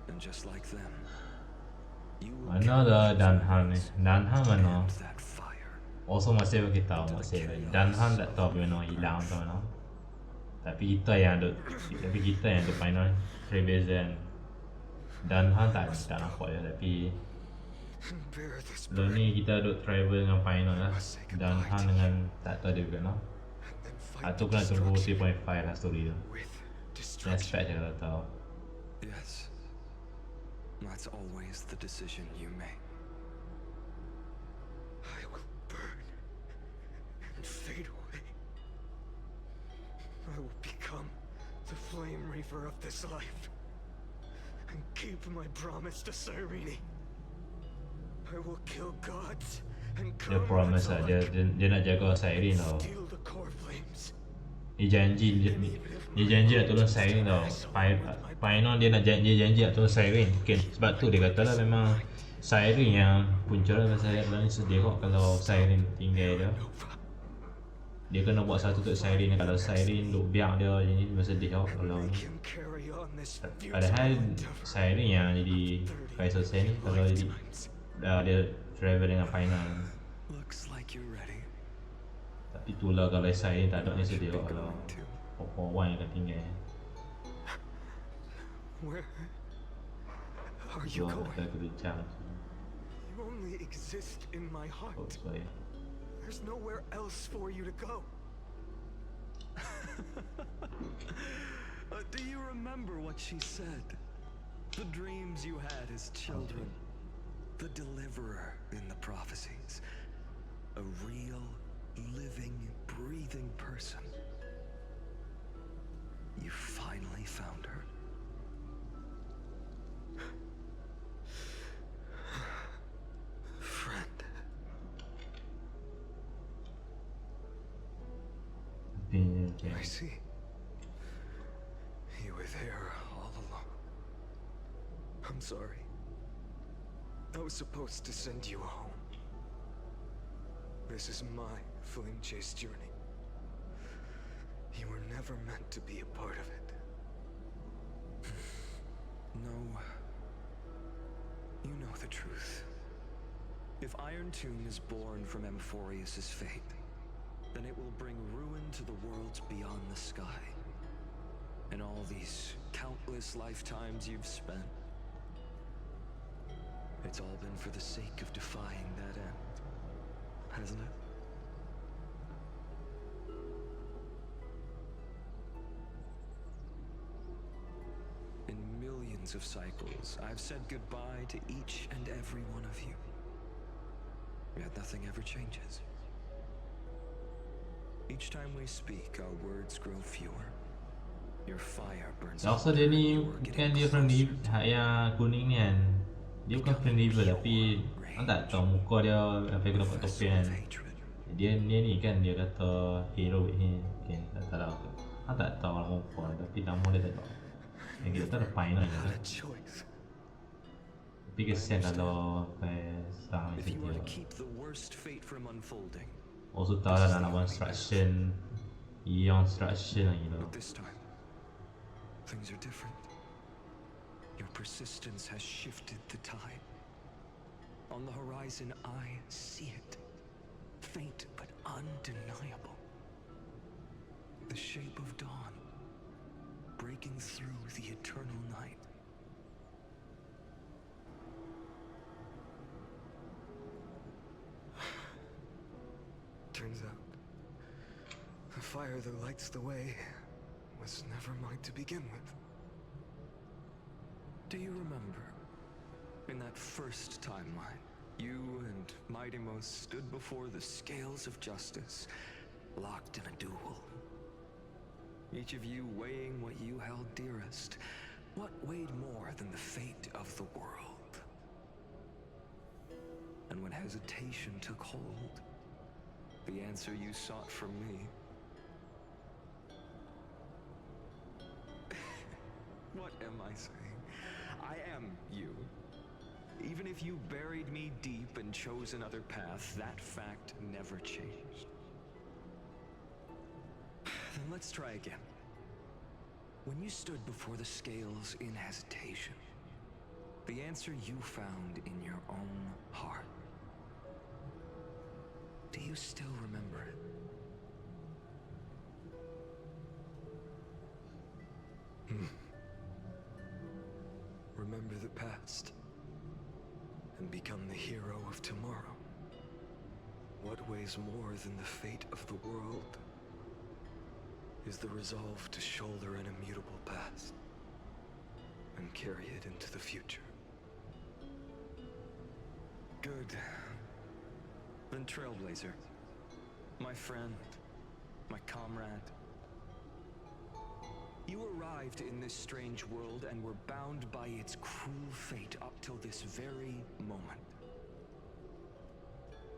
And just like them, you will Mana dah Danhan ni? Danhan mana? command that fire. Also masih bagi tahu masih. Danhan tak tahu mana hilang atau mana. Tapi kita yang ada final revision. Danhan tak nampak je tapi Bear this lo burden ni kita duk travel dengan final lah. Danhan dengan tak tahu dia bukan lah. and fight Atau kena tunggu destruction 3.5 lah story tu. with Dia destruction. expect je kalau tahu. Yes, that's always the decision you make. I will burn and fade away. I will become the flame reaver of this life and keep my promise to Cyrene. I will kill gods and Dia promise lah dia nak jaga Siren tau. steal the core flames. Dia janji nak tolong Siren tau. Final dia janji nak tolong Siren. Mungkin sebab tu dia kata lah memang Siren yang punca lah. Pasal dia ni sedih kok kalau Siren tinggal dia. Dia kena buat satu untuk Siren. Kalau Siren duk biar dia jadi dia sedih kok kalau Make him carry carry on this Padahal saya ni yang jadi vice selesai ni kalau jadi dia travel dengan final. Looks like you're ready. Tapi itulah kalau saya ni tak ada ni sedia kalau One yang akan tinggal. Where are you Jual going? aku bincang. You only exist in my heart. Oh, sorry. There's nowhere else for you to go. Do you remember what she said? The dreams you had as children. The deliverer in the prophecies. A real, living, breathing person. You finally found her. Friend. I see. You were there all along. I'm sorry. I was supposed to send you home. This is my flame chase journey. You were never meant to be a part of it. No. You know the truth. If Iron Tomb is born from Amphoreus' fate, then it will bring ruin to the worlds beyond the sky. And all these countless lifetimes you've spent, it's all been for the sake of defying that end, hasn't it? In millions of cycles, I've said goodbye to each and every one of you. Yet nothing ever changes. Each time we speak, our words grow fewer. Your fire burns Rasa dia ni bukan dia friendly yang kuning ni kan. Dia bukan friendly tapi aku tak tahu muka dia apa yang dapat topi kan. Dia ni kan dia kata hero ni kan tak tahu aku. Aku tak tahu lah muka tapi nama dia tak tahu. Yang kita tahu final je kan. Tapi kesian kalau sang macam dia. Also tahu lah dalam instruction yang instruction lagi tu. Things are different. Your persistence has shifted the tide. On the horizon, I see it. Faint but undeniable. The shape of dawn, breaking through the eternal night. Turns out, the fire that lights the way was never mine to begin with. Do you remember, in that first timeline, you and Mightymost stood before the scales of justice, locked in a duel? Each of you weighing what you held dearest. What weighed more than the fate of the world? And when hesitation took hold, the answer you sought from me. What am I saying? I am you. Even if you buried me deep and chose another path, that fact never changed. Then let's try again. When you stood before the scales in hesitation, the answer you found in your own heart. Do you still remember it? Remember the past and become the hero of tomorrow. What weighs more than the fate of the world is the resolve to shoulder an immutable past and carry it into the future. Good. Then Trailblazer, my friend, my comrade. You arrived in this strange world and were bound by its cruel fate up till this very moment.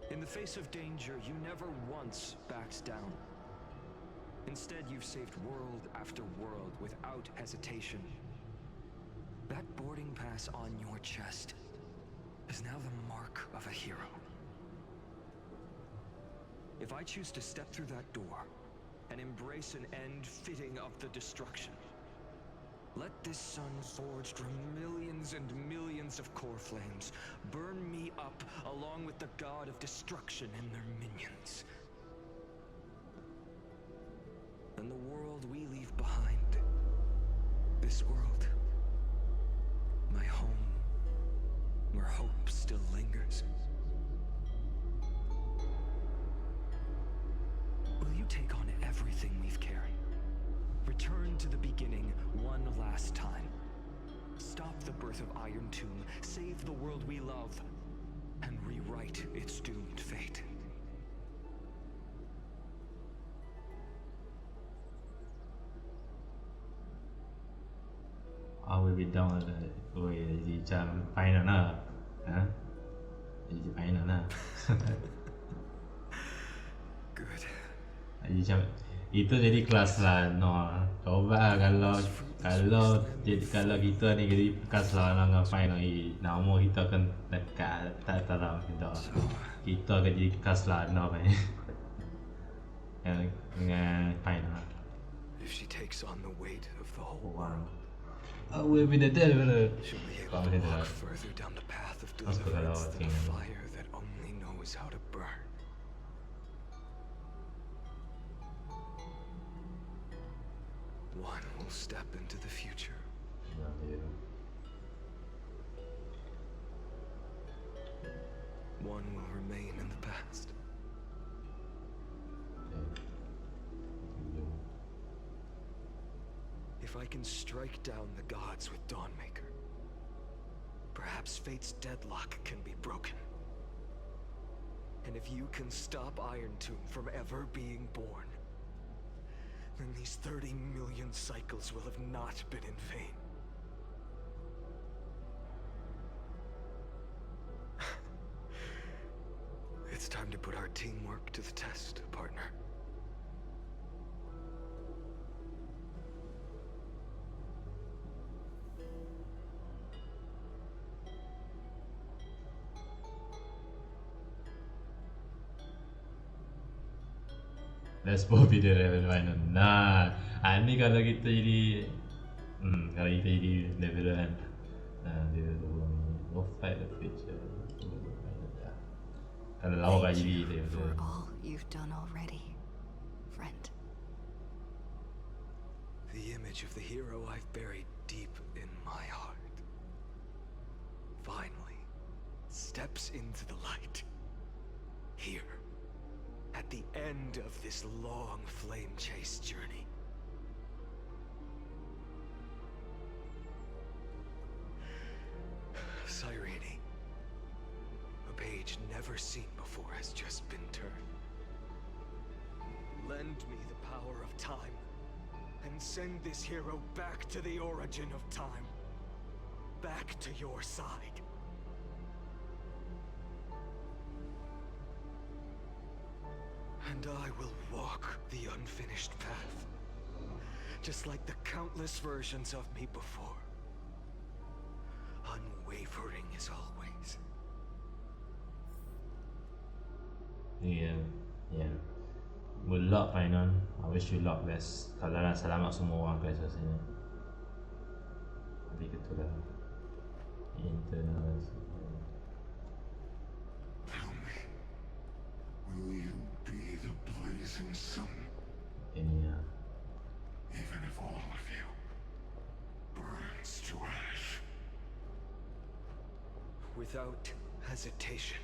In the face of danger, you never once backed down. Instead, you've saved world after world without hesitation. That boarding pass on your chest is now the mark of a hero. If I choose to step through that door and embrace an end fitting of the destruction, Let this sun forged from millions and millions of core flames burn me up along with the god of destruction and their minions. And the world we leave behind, this world, my home, where hope still lingers. Will you take on everything we've carried? Return to the beginning one last time. Stop the birth of Iron Tomb, save the world we love, and rewrite its doomed fate. I will be down với gì chăm final na, hả? Gì final na. Good. Gì chăm itu jadi kelas lah no. Coba kalau kita ni jadi kelas lah dengan final ni, nama kita akan dekat tak tahu kita akan jadi kelas lah no kan. Dengan final. If she takes on the weight of the whole Wow. world, I will be the devil. she'll be able to walk further down the path of deliverance than a fire that only knows how to burn. One will step into the future. One will remain in the past. If I can strike down the gods with Dawnmaker, perhaps fate's deadlock can be broken. And if you can stop Iron Tomb from ever being born, then these 30 million cycles will have not been in vain. It's time to put our teamwork to the test, partner. Let's both be the level final. Nah, ini kalau kita jadi, kalau kita jadi level 1, dia go fight the future. Kalau lawan Thank jadi you level for all you've done already, friend. The image of the hero I've buried deep in my heart finally steps into the light. Here, at the end of this long flame chase journey. Cyrene, a page never seen before has just been turned. Lend me the power of time, and send this hero back to the origin of time. Back to your side. And I will walk the unfinished path, just like the countless versions of me before. Unwavering as always. Yeah. Good luck final. I wish you luck best. Kalau dah selamat semua orang guys rasanya. Tapi gitulah. Internal. Tell me, will you be the blazing sun, Ini ya. even if all of you burns to ash? Without hesitation,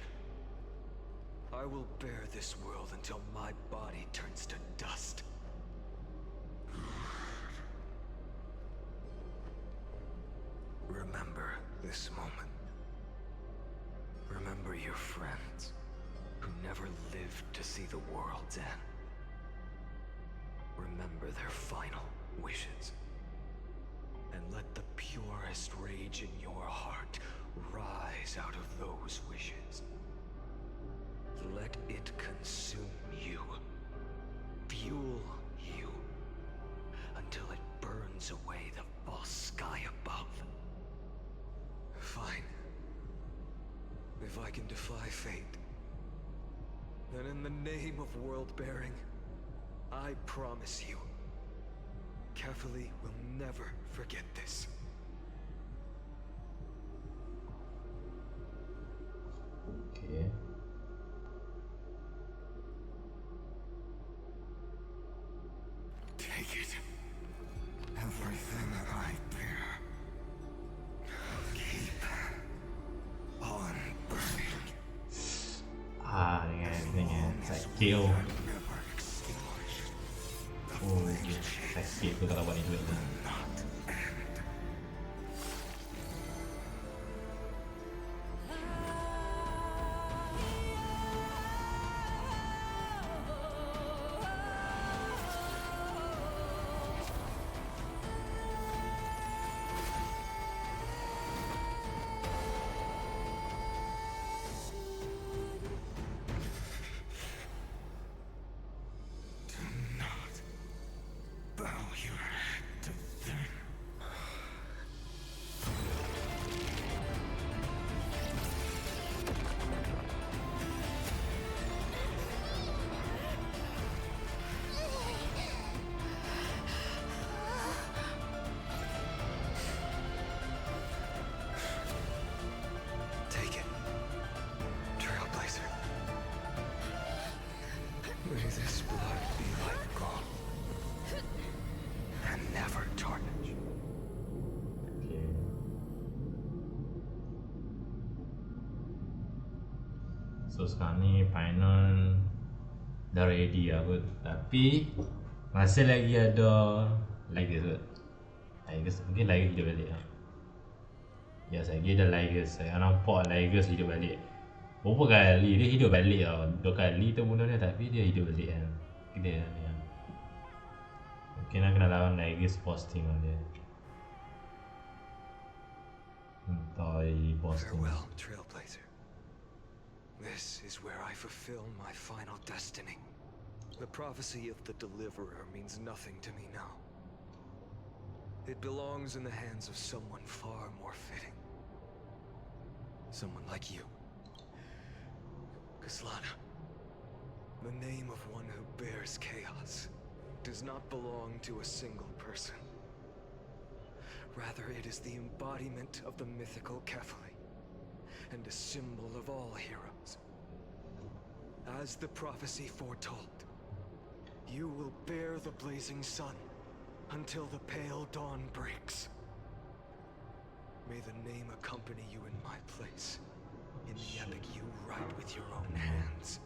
I will bear this world until my body turns to dust. Remember this moment. Remember your friends who never lived to see the world's end. Remember their final wishes. And let the purest rage in your heart rise out of those wishes. Let it consume you, fuel you, until it burns away the false sky above. Fine. If I can defy fate, then in the name of world-bearing, I promise you, Catholic will never forget this. Okay. Take it. Everything I bear. Keep on burning. Dengan sakit. Never extinguish. Oh, sakit tu kalau buat ni duit tu. Not end. Do not bow your head to them. Take it, Trailblazer. May this blood be like gold and never tarnish. Okay. So sekarang ni final dah ready lah kot. Tapi masih lagi ada Ligers kot. Ligers mungkin Ligers hidup balik lah. Ya lagi ada Ligers. Saya nampak Ligers hidup balik. Berapa kali dia hidup balik tau. 2 kali tu bunuh dia tapi dia hidup balik kan. Dia ni kan. Mungkin nak kena lawan Ligers posting lah dia. Toy posting. Farewell, Trailblazer. This is where I fulfill my final destiny. The prophecy of the Deliverer means nothing to me now. It belongs in the hands of someone far more fitting. Someone like you. Kaslana. The name of one who bears chaos does not belong to a single person. Rather, it is the embodiment of the mythical Catholic, and a symbol of all heroes. As the prophecy foretold, you will bear the blazing sun until the pale dawn breaks. May the name accompany you in my place, in the epic you write with your own hands.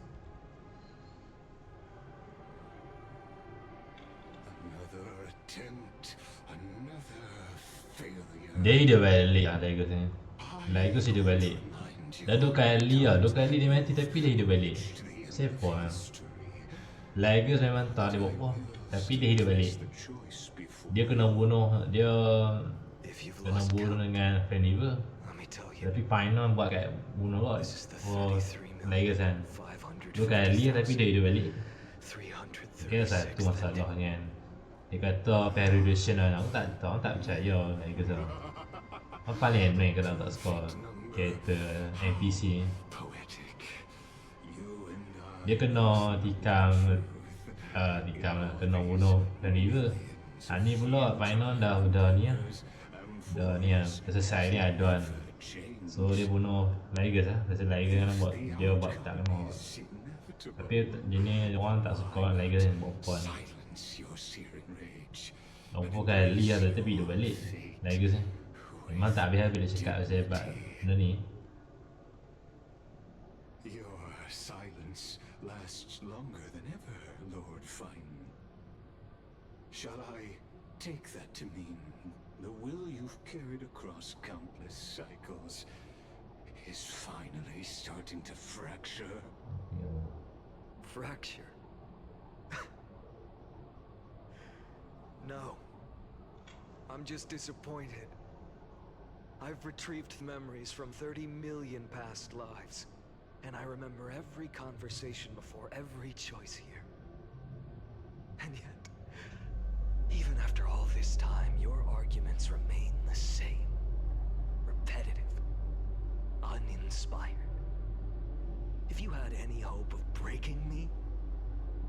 Another attempt, another failure. Dia hidup balik lah Ligers ni. Ligers hidup balik. Dah 2 kali lah. 2 kali dia mati tapi dia hidup balik. Save point lah. Ligers memang tak dia buat apa. Tapi dia hidup balik. Dia kena bunuh. Dia kena bunuh dengan Fendiver. Tapi final buat kat bunuh kot. Oh, Ligers kan. 2 kali tapi dia hidup balik. Mungkin satu masalah kan. Dia kata Perudition lah. Aku tak tahu, aku tak percaya Ligers lah. Apa paling annoying kalau tak score character NPC. Dia kena tikam lah, kena bunuh Fendiver. Ni pula final dah ni lah. Dah ni lah, dah selesai ni aduan. So dia bunuh Ligers lah. Rasa Ligers kan buat, dia buat tak kena. Tapi jenis orang tak suka Ligers yang buat puan. Berapa kali lah tapi hidup balik Ligers ni. Memang tak habis-habis dia cakap pasal hebat benda ni. Your silence lasts longer than ever, Lord Fine. Shall I take that to mean the will you've carried across countless cycles is finally starting to fracture? Fracture? No. I'm just disappointed. I've retrieved memories from 30 million past lives, and I remember every conversation before every choice here. And yet, even after all this time, your arguments remain the same. Repetitive. Uninspired. If you had any hope of breaking me,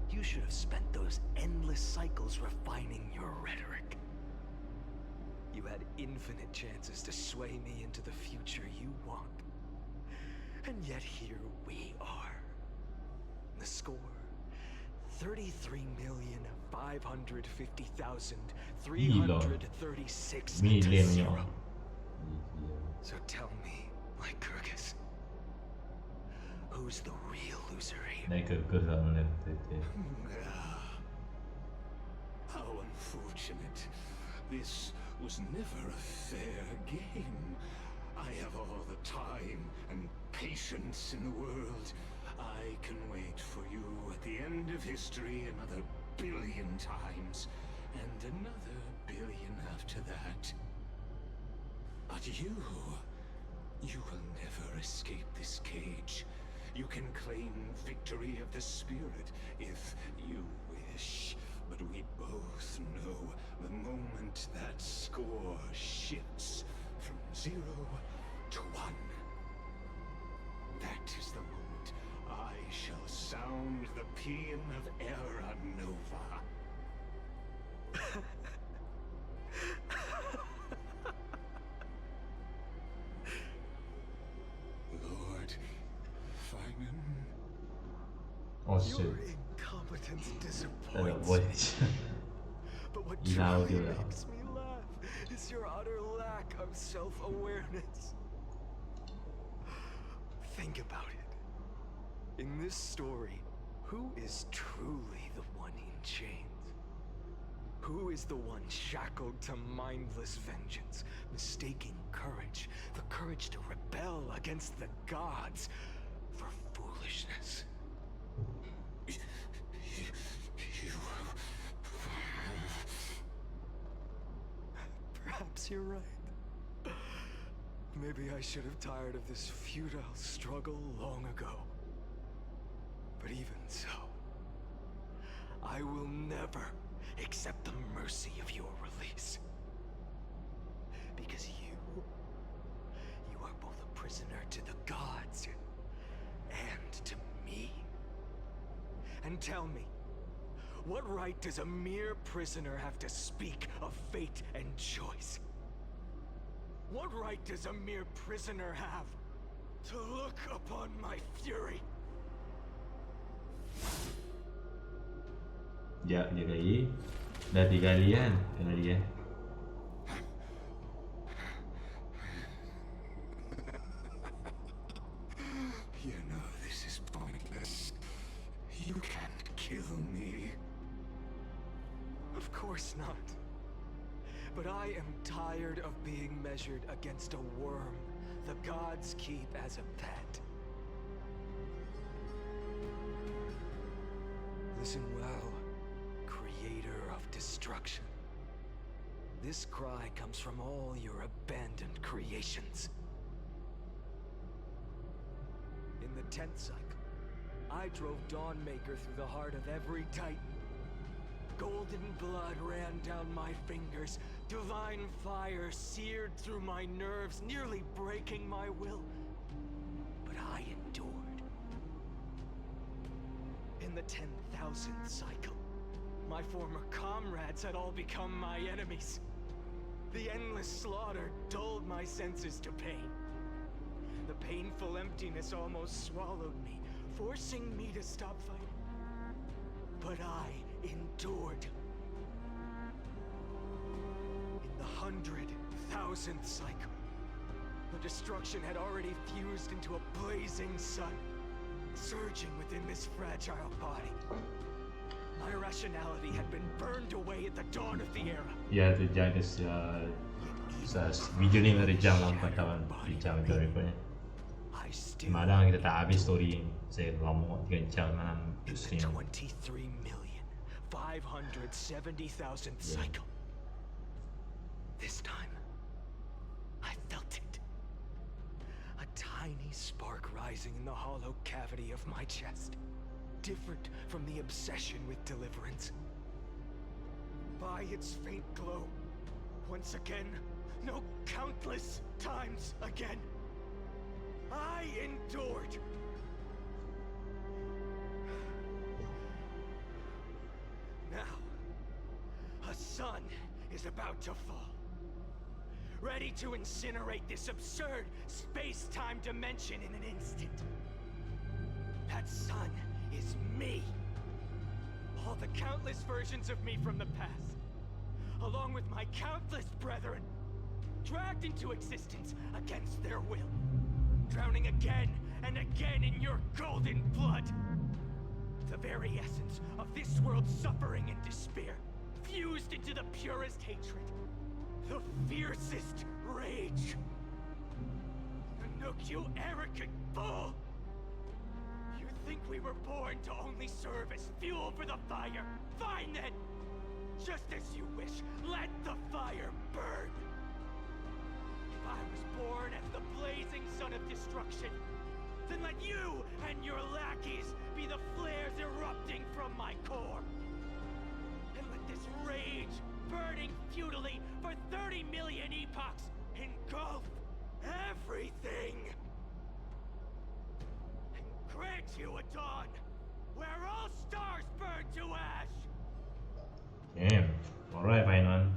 You should have spent those endless cycles refining your rhetoric. You had infinite chances to sway me into the future you want. And yet here we are. The score, 33,550,336 to 0. So tell me, Lycurgus, who's the real loser here? How unfortunate. This was never a fair game. I have all the time and patience in the world. I can wait for you at the end of history another billion times, and another billion after that. But you will never escape this cage. You can claim victory of the spirit if you wish, but we both know the moment that score shifts from 0 to 1. That is the moment I shall sound the paean of Era Nova. Lord Feynman. Oh shit. Your incompetence What? disappoints me. But what truly makes me laugh is your utter lack of self-awareness. Think about it. In this story, who is truly the one in chains? Who is the one shackled to mindless vengeance, mistaking courage, the courage to rebel against the gods, for foolishness? Perhaps you're right. Maybe I should have tired of this futile struggle long ago. But even so, I will never accept the mercy of your release. Because you are both a prisoner to the gods and to me. And tell me, what right does a mere prisoner have to speak of fate and choice? What right does a mere prisoner have to look upon my fury? Ya, dia kali. Dah 3 kali kan kena dia. You know this is pointless. You can't kill me. Of course not. But I am tired of being measured against a worm the gods keep as a pet. Listen well, creator of destruction. This cry comes from all your abandoned creations. In the 10th cycle, I drove Dawnmaker through the heart of every titan. Golden blood ran down my fingers. Divine fire seared through my nerves, nearly breaking my will. But I endured. In the 10,000th cycle, my former comrades had all become my enemies. The endless slaughter dulled my senses to pain. The painful emptiness almost swallowed me, forcing me to stop fighting. But I endured. In the 100,000th cycle, the destruction had already fused into a blazing sun, surging within this fragile body. My rationality had been burned away at the dawn of the era. Ya, rejang dia video ni rejang lah 4 tahun rejang itu rupanya. Malah kita tak habis story saya lama 3 jam malam stream. 23,570,000th cycle. This time, I felt it. A tiny spark rising in the hollow cavity of my chest. Different from the obsession with deliverance. By its faint glow, once again, no, countless times again, I endured. is about to fall. Ready to incinerate this absurd space-time dimension in an instant. That sun is me. All the countless versions of me from the past, along with my countless brethren, dragged into existence against their will, drowning again and again in your golden blood. The very essence of this world's suffering and despair, fused into the purest hatred, the fiercest rage. Nook, you arrogant fool! You think we were born to only serve as fuel for the fire? Fine then! Just as you wish, let the fire burn! If I was born as the blazing sun of destruction, then let you and your lackeys be the flares erupting from my core. And let this rage, burning futilely for 30 million epochs, engulf everything. And grant you a dawn where all stars burn to ash. Damn. Alright, fine one.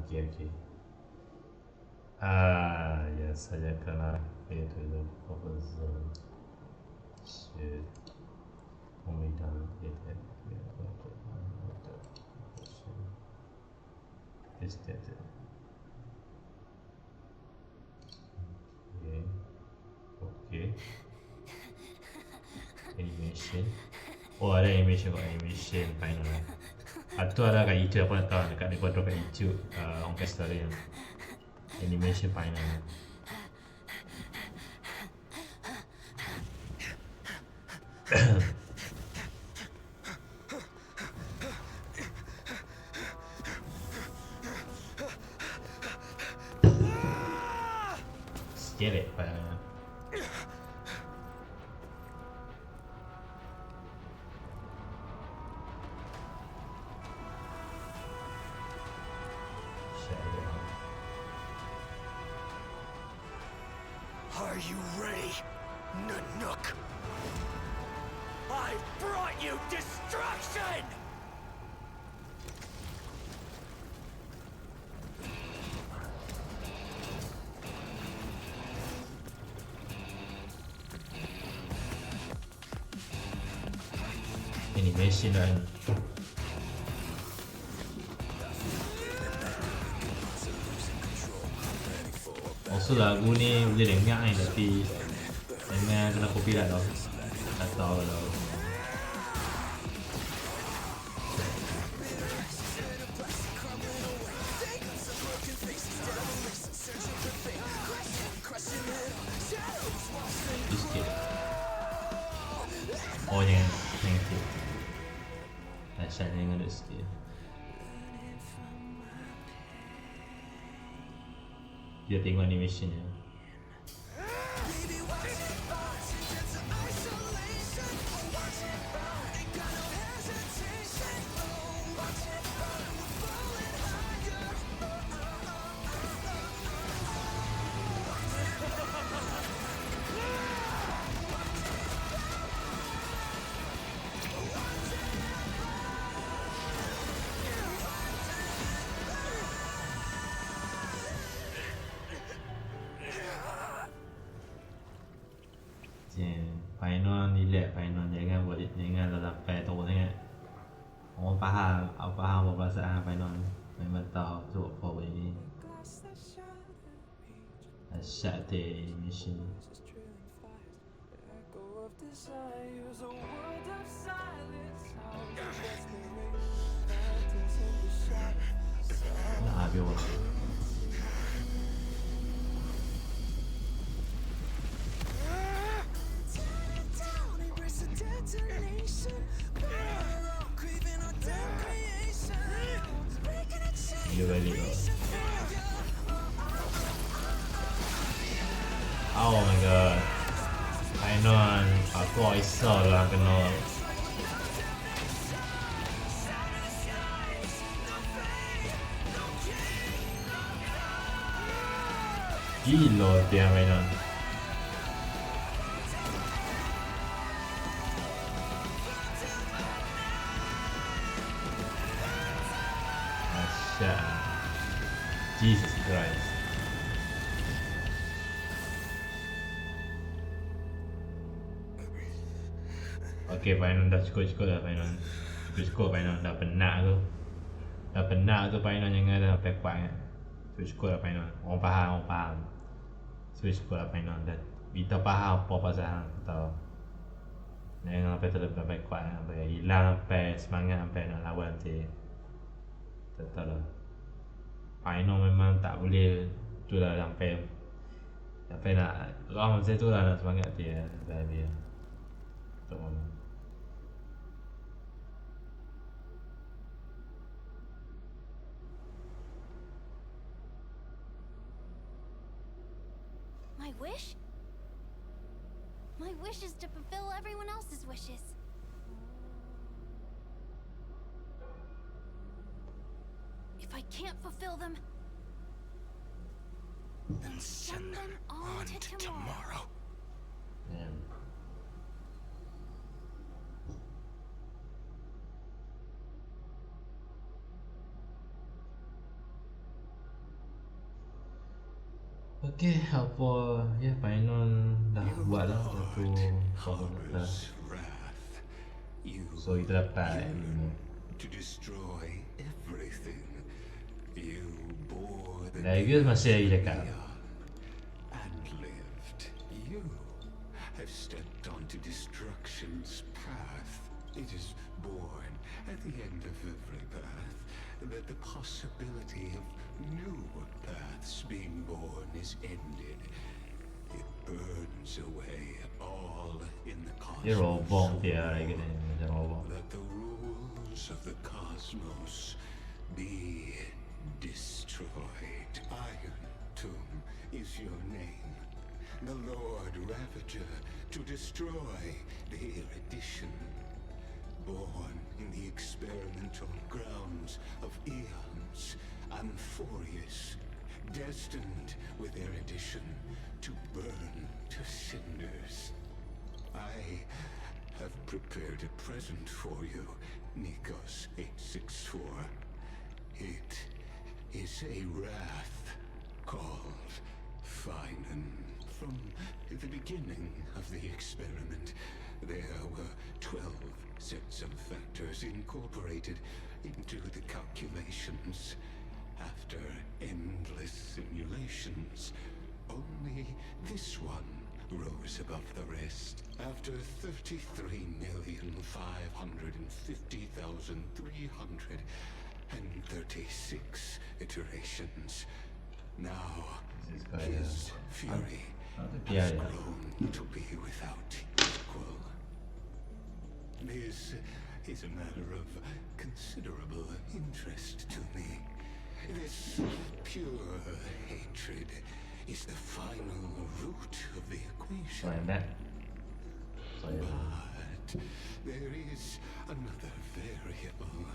Okay. Yes, saya kena play to the buffer zone. Shit. Only done it. Is that it? Okay. Animation. Oh, ada animation kok, animation final. Atau ada kat YouTube, apa nak tahu dekat dia drop kat YouTube Honkai Story yang animation final. Let's get it, final. Are you ready, Nanook? I brought you destruction! Animation dan also lagu ni boleh dengar ni tapi dengar kena copyright tau. Tak tahu tau. Sikit. Oh jangan sikit. Dahsyat jangan ada sikit. Dia tengok animationnya. Final ni lag, final jangan buat jangan sampai teruk sangat. Orang faham, aku faham apa perasaan final ni. Memang tahu tu forward ni. Dahsyat teh animation. Nak habis orang. Dia balik kau. Oh my god. Final aku risau lah kena. Gila dia mainan. dahsyat. Jesus Christ. Okay, Final dah cukup lah Final. Cukup Final, dah penat tu. Dah penat tu Final, jangan dah sampai kuat kan. Cukup lah Final. Orang faham. Cukup lah Final. Dah kita faham apa pasal hang tahu. Jangan sampai terlalu sampai kuat, sampai hilang, sampai semangat, sampai nak lawan nanti. Tak lah. Final memang tak boleh tu lah, sampai nak round macam tu lah, nak semangat dia sampai habis. Tak mahu. My wish? My wish is to fulfill everyone else's wishes. If I can't fulfill them, Then send them on to tomorrow. Yeah. Okay, apa ya Final dah buat lah satu Horror's wrath. You so kita dapat to destroy everything. You bore the Davius masih lagi cakap and lived. You have stepped onto destruction's path. It is born at the end of every path that the possibility of new paths being born is ended. It burns away all in the dia robot cosmos. dia lagi ni macam robot. Let the rules of the cosmos be destroyed. Iron Tomb is your name. The Lord Ravager to destroy the erudition. Born in the experimental grounds of eons, Amphoreus, destined with erudition to burn to cinders. I have prepared a present for you, Nikos 864. It is a wrath called Finan. From the beginning of the experiment, there were 12 sets of factors incorporated into the calculations. After endless simulations, only this one rose above the rest. After 33,550,336 iterations, now his fury has grown to be without equal. This is a matter of considerable interest to me. This pure hatred is the final root of the equation. But there is another variable.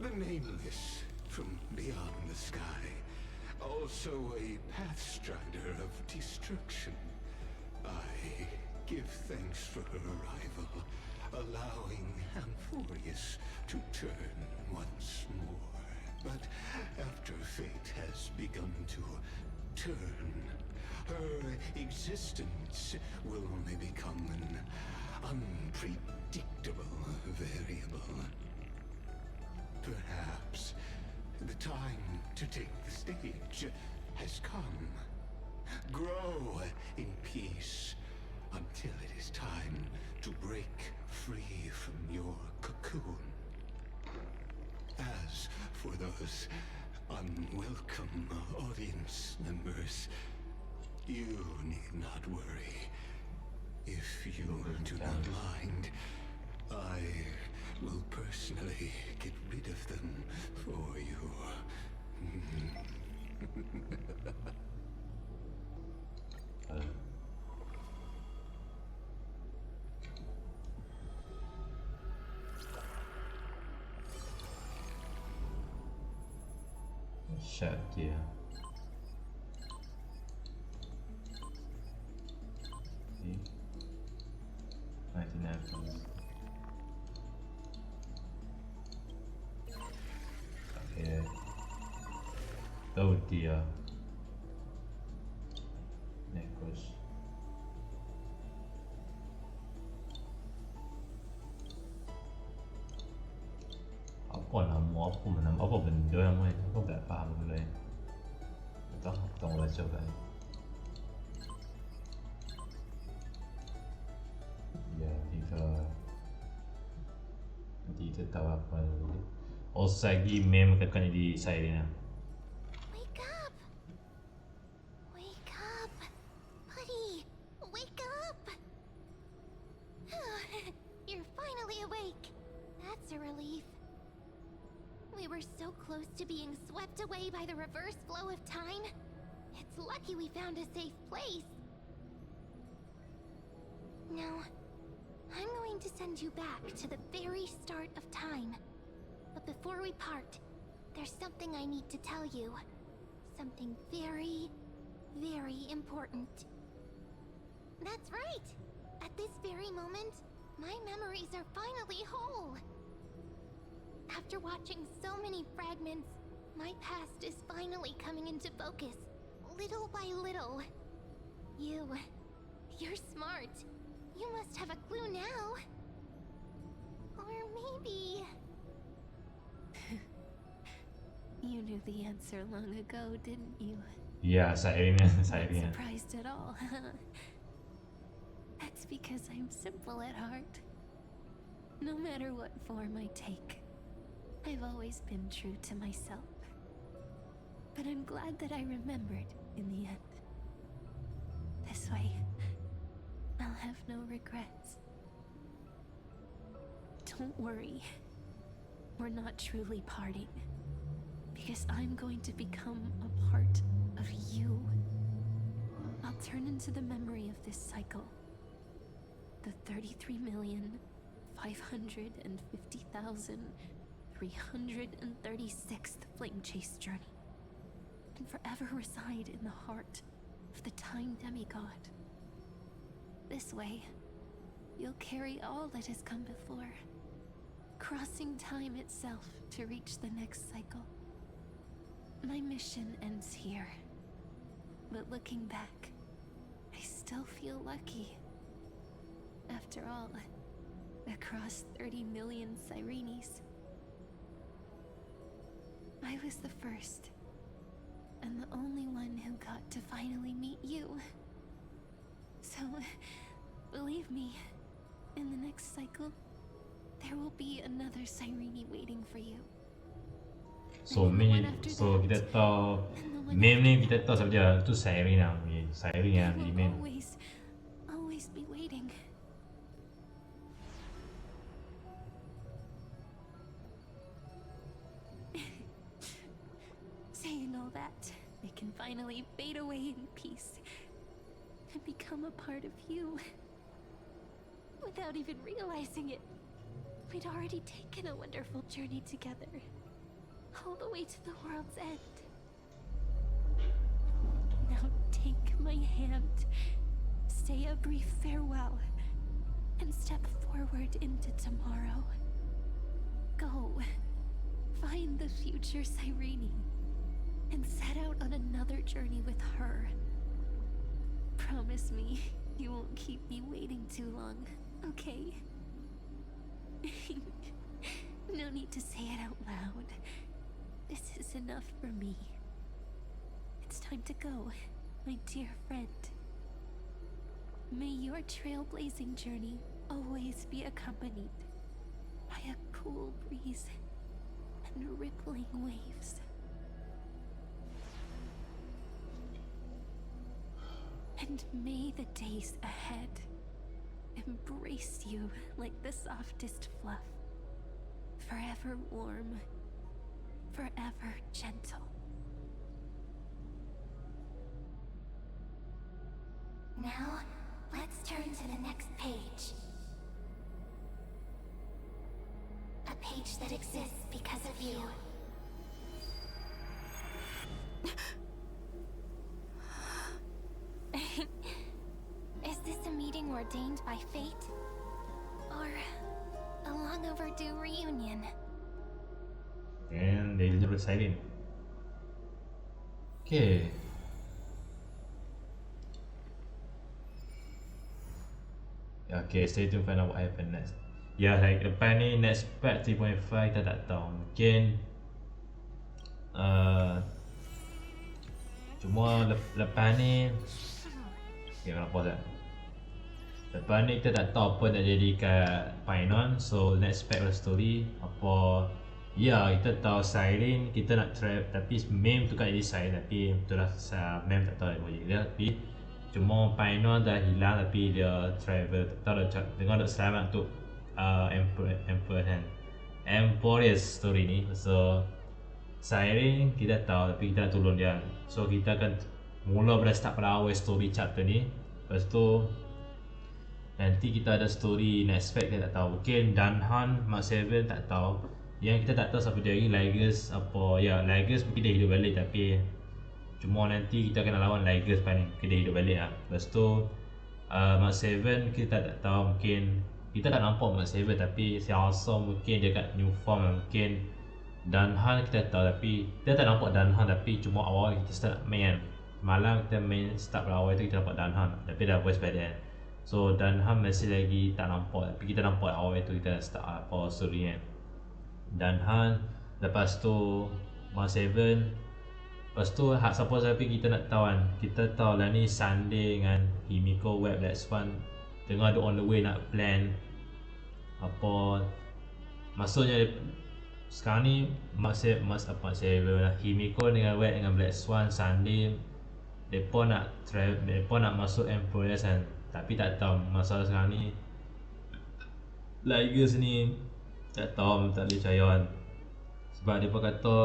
The nameless from beyond the sky. Also a pathstrider of destruction. I give thanks for her arrival, allowing Amphoreus to turn once more. But after fate has begun to turn, her existence will only become an unpredictable variable. Perhaps the time to take the stage has come. Grow in peace until it is time to break free from your cocoon. As for those unwelcome audience members, you need not worry. If you do not mind, I will personally get rid of them for you. Shut dia. Okay. 99 points. Okay. tahu dia. Nekos. Apa nama apa benda yang main? Aku tak faham dulu ya. Tak tahu baca kan. Ya, kita tahu apa dulu. Osagi meme kan di saya. Wake up! Wake up! Buddy! Wake up! You're finally awake. That's a relief. We were so close to being swept away by the reverse flow of time. It's lucky we found a safe place. Now, I'm going to send you back to the very start of time. But before we part, there's something I need to tell you. Something very, very important. That's right! At this very moment, my memories are finally whole. After watching so many fragments, my past is finally coming into focus, little by little. You're smart. You must have a clue now. Or maybe... You knew the answer long ago, didn't you? Ya, saya Not surprised at all. That's because I'm simple at heart. No matter what form I take, I've always been true to myself. But I'm glad that I remembered in the end. This way, I'll have no regrets. Don't worry. We're not truly parting. Because I'm going to become a part of you. I'll turn into the memory of this cycle. The 33,550,336th Flame Chase journey. And forever reside in the heart of the Time Demigod. This way, you'll carry all that has come before, crossing time itself to reach the next cycle. My mission ends here, but looking back, I still feel lucky. After all, across 30 million Sirenes, I was the first, and the only one who got to finally meet you. So, believe me, in the next cycle, there will be another Sirene waiting for you. So kita tahu meme ni kita tahu siapa dia tu Siren lah, Siren yang jadi meme. Always be waiting. Saying all that, I can finally fade away in peace and become a part of you. Without even realizing it, we'd already taken a wonderful journey together. All the way to the world's end. Now take my hand, say a brief farewell, and step forward into tomorrow. Go, find the future Sirene, and set out on another journey with her. Promise me you won't keep me waiting too long, okay? No need to say it out loud. This is enough for me. It's time to go, my dear friend. May your trailblazing journey always be accompanied by a cool breeze and rippling waves. And may the days ahead embrace you like the softest fluff, forever warm, forever gentle. Now, let's turn to the next page. A page that exists because of you. Is this a meeting ordained by fate? Or a long overdue reunion? And they little Siren. Okay. Okay, stay tuned find out what happen next. Ya, like lepas ni next patch 3.5 kita tak tahu. Mungkin cuma lepas ni okay, kalau pause lah. Lepas ni kita tak tahu apa nak jadi kat Painon. So next patch of story apa. Ya, kita tahu Siren kita nak trap tapi meme tu kan jadi Siren tapi betul lah meme tak tahu apa dia. Tapi cuma Painon dah hilang tapi dia travel tak tahu dengar nak selamat untuk Amphoreus kan. Amphoreus story ni. So Siren kita tahu tapi kita nak tolong dia. So kita akan mula pada start pada awal story chapter ni. Lepas tu nanti kita ada story next pack kita tak tahu. Mungkin Danhan Mark 7 tak tahu. Yang kita tak tahu siapa dia lagi. Lygos apa. Ya, Lygos mungkin dia hidup balik tapi cuma nanti kita kena lawan Lygos paling mungkin dia hidup balik lah. Lepas tu Mark 7 kita tak tahu. Mungkin kita tak nampak Mark 7 tapi saya rasa mungkin dia kat new form lah. Mungkin Danhan kita tahu tapi kita tak nampak Danhan tapi cuma awal kita start main. Malam kita main start pada awal tu kita nampak Danhan tapi dah voice by then. So Danhan masih lagi tak nampak tapi kita nampak awal tu kita start apa story kan. Danhan lepas tu Mark 7. Lepas tu siapa kita nak tahu kan. Kita tahu lah ni Sunday dengan Himiko Web Black Swan tengah on the way nak plan apa. Maksudnya sekarang ni Mark 7 lah. Himiko dengan Web dengan Black Swan Sunday mereka nak masuk Amphoreus kan. Tapi tak tahu masalah sekarang ni Lygos ni tak tahu tak boleh percaya kan. Sebab dia pun kata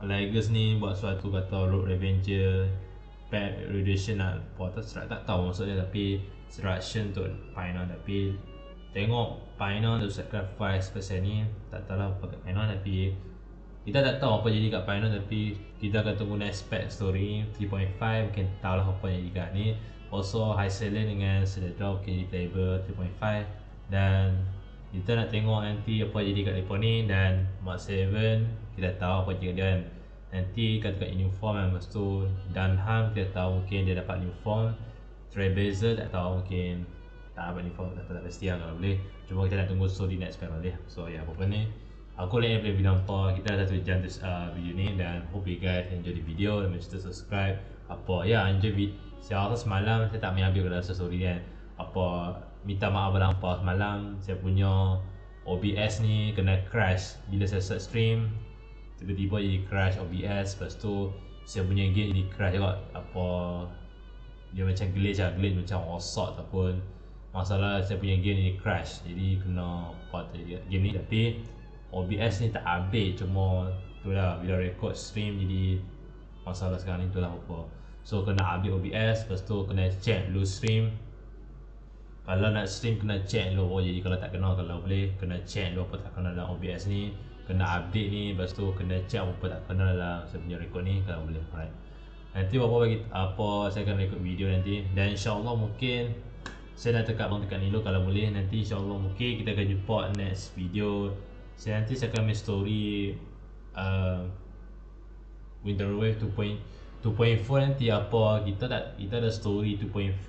Lygos ni buat suatu kata Road Revenger Pet Radiation lah. Tak tahu maksudnya tapi instruction untuk Painon. Tapi tengok Painon tu sacrifice pasal ni. Tak tahu lah apa kat Painon tapi kita tak tahu apa jadi kat Painon. Tapi kita akan tunggu next pack story 3.5 mungkin tahu lah apa yang jadi kat ni. Also High Selene dengan Celador mungkin jadi playable 3.5. Dan kita nak tengok nanti apa jadi kat mereka ni. Dan Mark 7 kita tahu apa jadi dia kan. Nanti kat new form kan. Lepas tu Danhan kita tahu mungkin dia dapat new form. Trailblazer tak tahu mungkin tak dapat new form. Tak tahu pasti lah kalau boleh. Cuma kita nak tunggu story next pack boleh. So ya apa-apa ni aku nak play video apa. Kita dah 1 jam video ni. Dan hope you guys enjoy the video. Dan macam tu subscribe apa ya enjoy video. Saya rasa semalam saya tak ambil dalam story kan. Apa minta maaf berlampau semalam saya punya OBS ni kena crash bila saya start stream. Tiba-tiba jadi crash OBS. Lepas tu saya punya game jadi crash juga. Apa dia macam glitch lah. Glitch macam osot ataupun masalah saya punya game jadi crash. Jadi kena part game ni. Tapi OBS ni tak update. Cuma tu lah bila record stream jadi masalah sekarang ni tu lah apa. So kena update OBS. Lepas tu kena check dulu stream. Kalau nak stream kena check dulu. Jadi kalau tak kenal kalau boleh kena check dulu apa tak kenal dalam OBS ni. Kena update ni. Lepas tu kena check apa tak kenal dalam saya punya record ni kalau boleh. Alright. Nanti apa saya akan record video nanti. Dan insyaAllah mungkin saya nak tekan ni dulu kalau boleh. Nanti insyaAllah mungkin kita akan jumpa next video. Saya akan make story Winter Wave 2.4 nanti apa. Kita ada story 2.4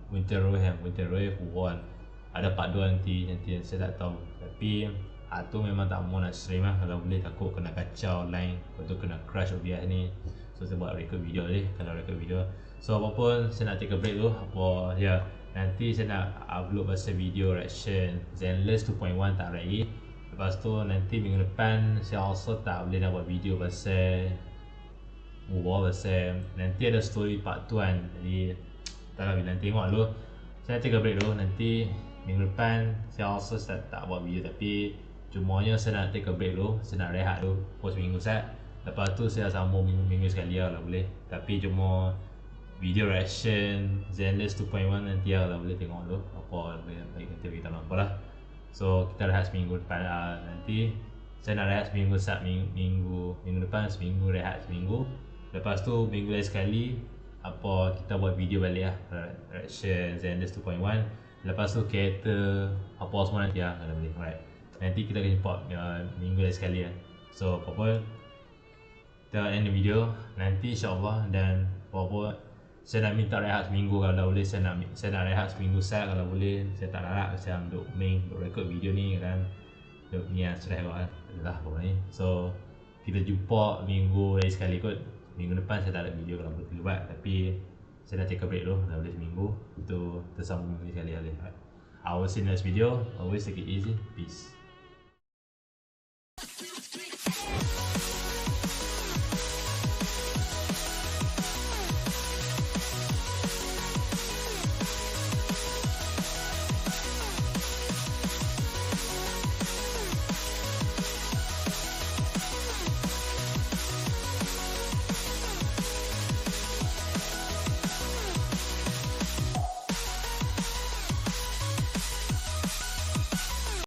Winter Wave 1 ada part 2 nanti saya tak tahu. Tapi tu memang tak mau nak stream lah kalau boleh. Takut kena kacau line. Lepas tu kena crash OBS ni. So saya buat record video ni. Kalau record video so apapun saya nak take a break dulu. Apa ya nanti saya nak upload pasal video reaction Zenless 2.1 tak lagi. Lepas tu nanti minggu depan saya rasa tak boleh nak buat video pasal nanti ada story part 2 kan. Jadi tak lah bila tengok dulu. Saya take a break dulu. Nanti minggu depan saya rasa saya tak buat video. Tapi cumanya saya nak take a break dulu. Saya nak rehat dulu post minggu set. Lepas tu saya sambung minggu sekali lah kalau boleh. Tapi cuma video reaction Zenless 2.1 nanti lah kalau boleh tengok dulu. Apa baik nanti kita nak apa lah. So kita rehat seminggu depan nanti. Saya nak rehat seminggu set minggu depan. Seminggu rehat seminggu. Lepas tu minggu lain sekali apa kita buat video balik lah reaction Zenless 2.1. Lepas tu kereta apa semua nanti lah kalau boleh. Alright. Nanti kita akan jumpa minggu lain sekali lah. So apa-apa kita end the video nanti insyaAllah. Dan walaupun saya nak minta rehat seminggu, kalau boleh saya nak rehat seminggu saya, kalau boleh saya tak larat saya untuk record video ni kan, untuk ni yang stress kot lah pokoknya. So kita jumpa minggu lagi sekali kot. Minggu depan saya tak ada video kalau boleh buat, tapi saya dah take a break dulu, dah boleh seminggu untuk tersambung ni sekali lagi. I will see you next video. Always take it easy. Peace.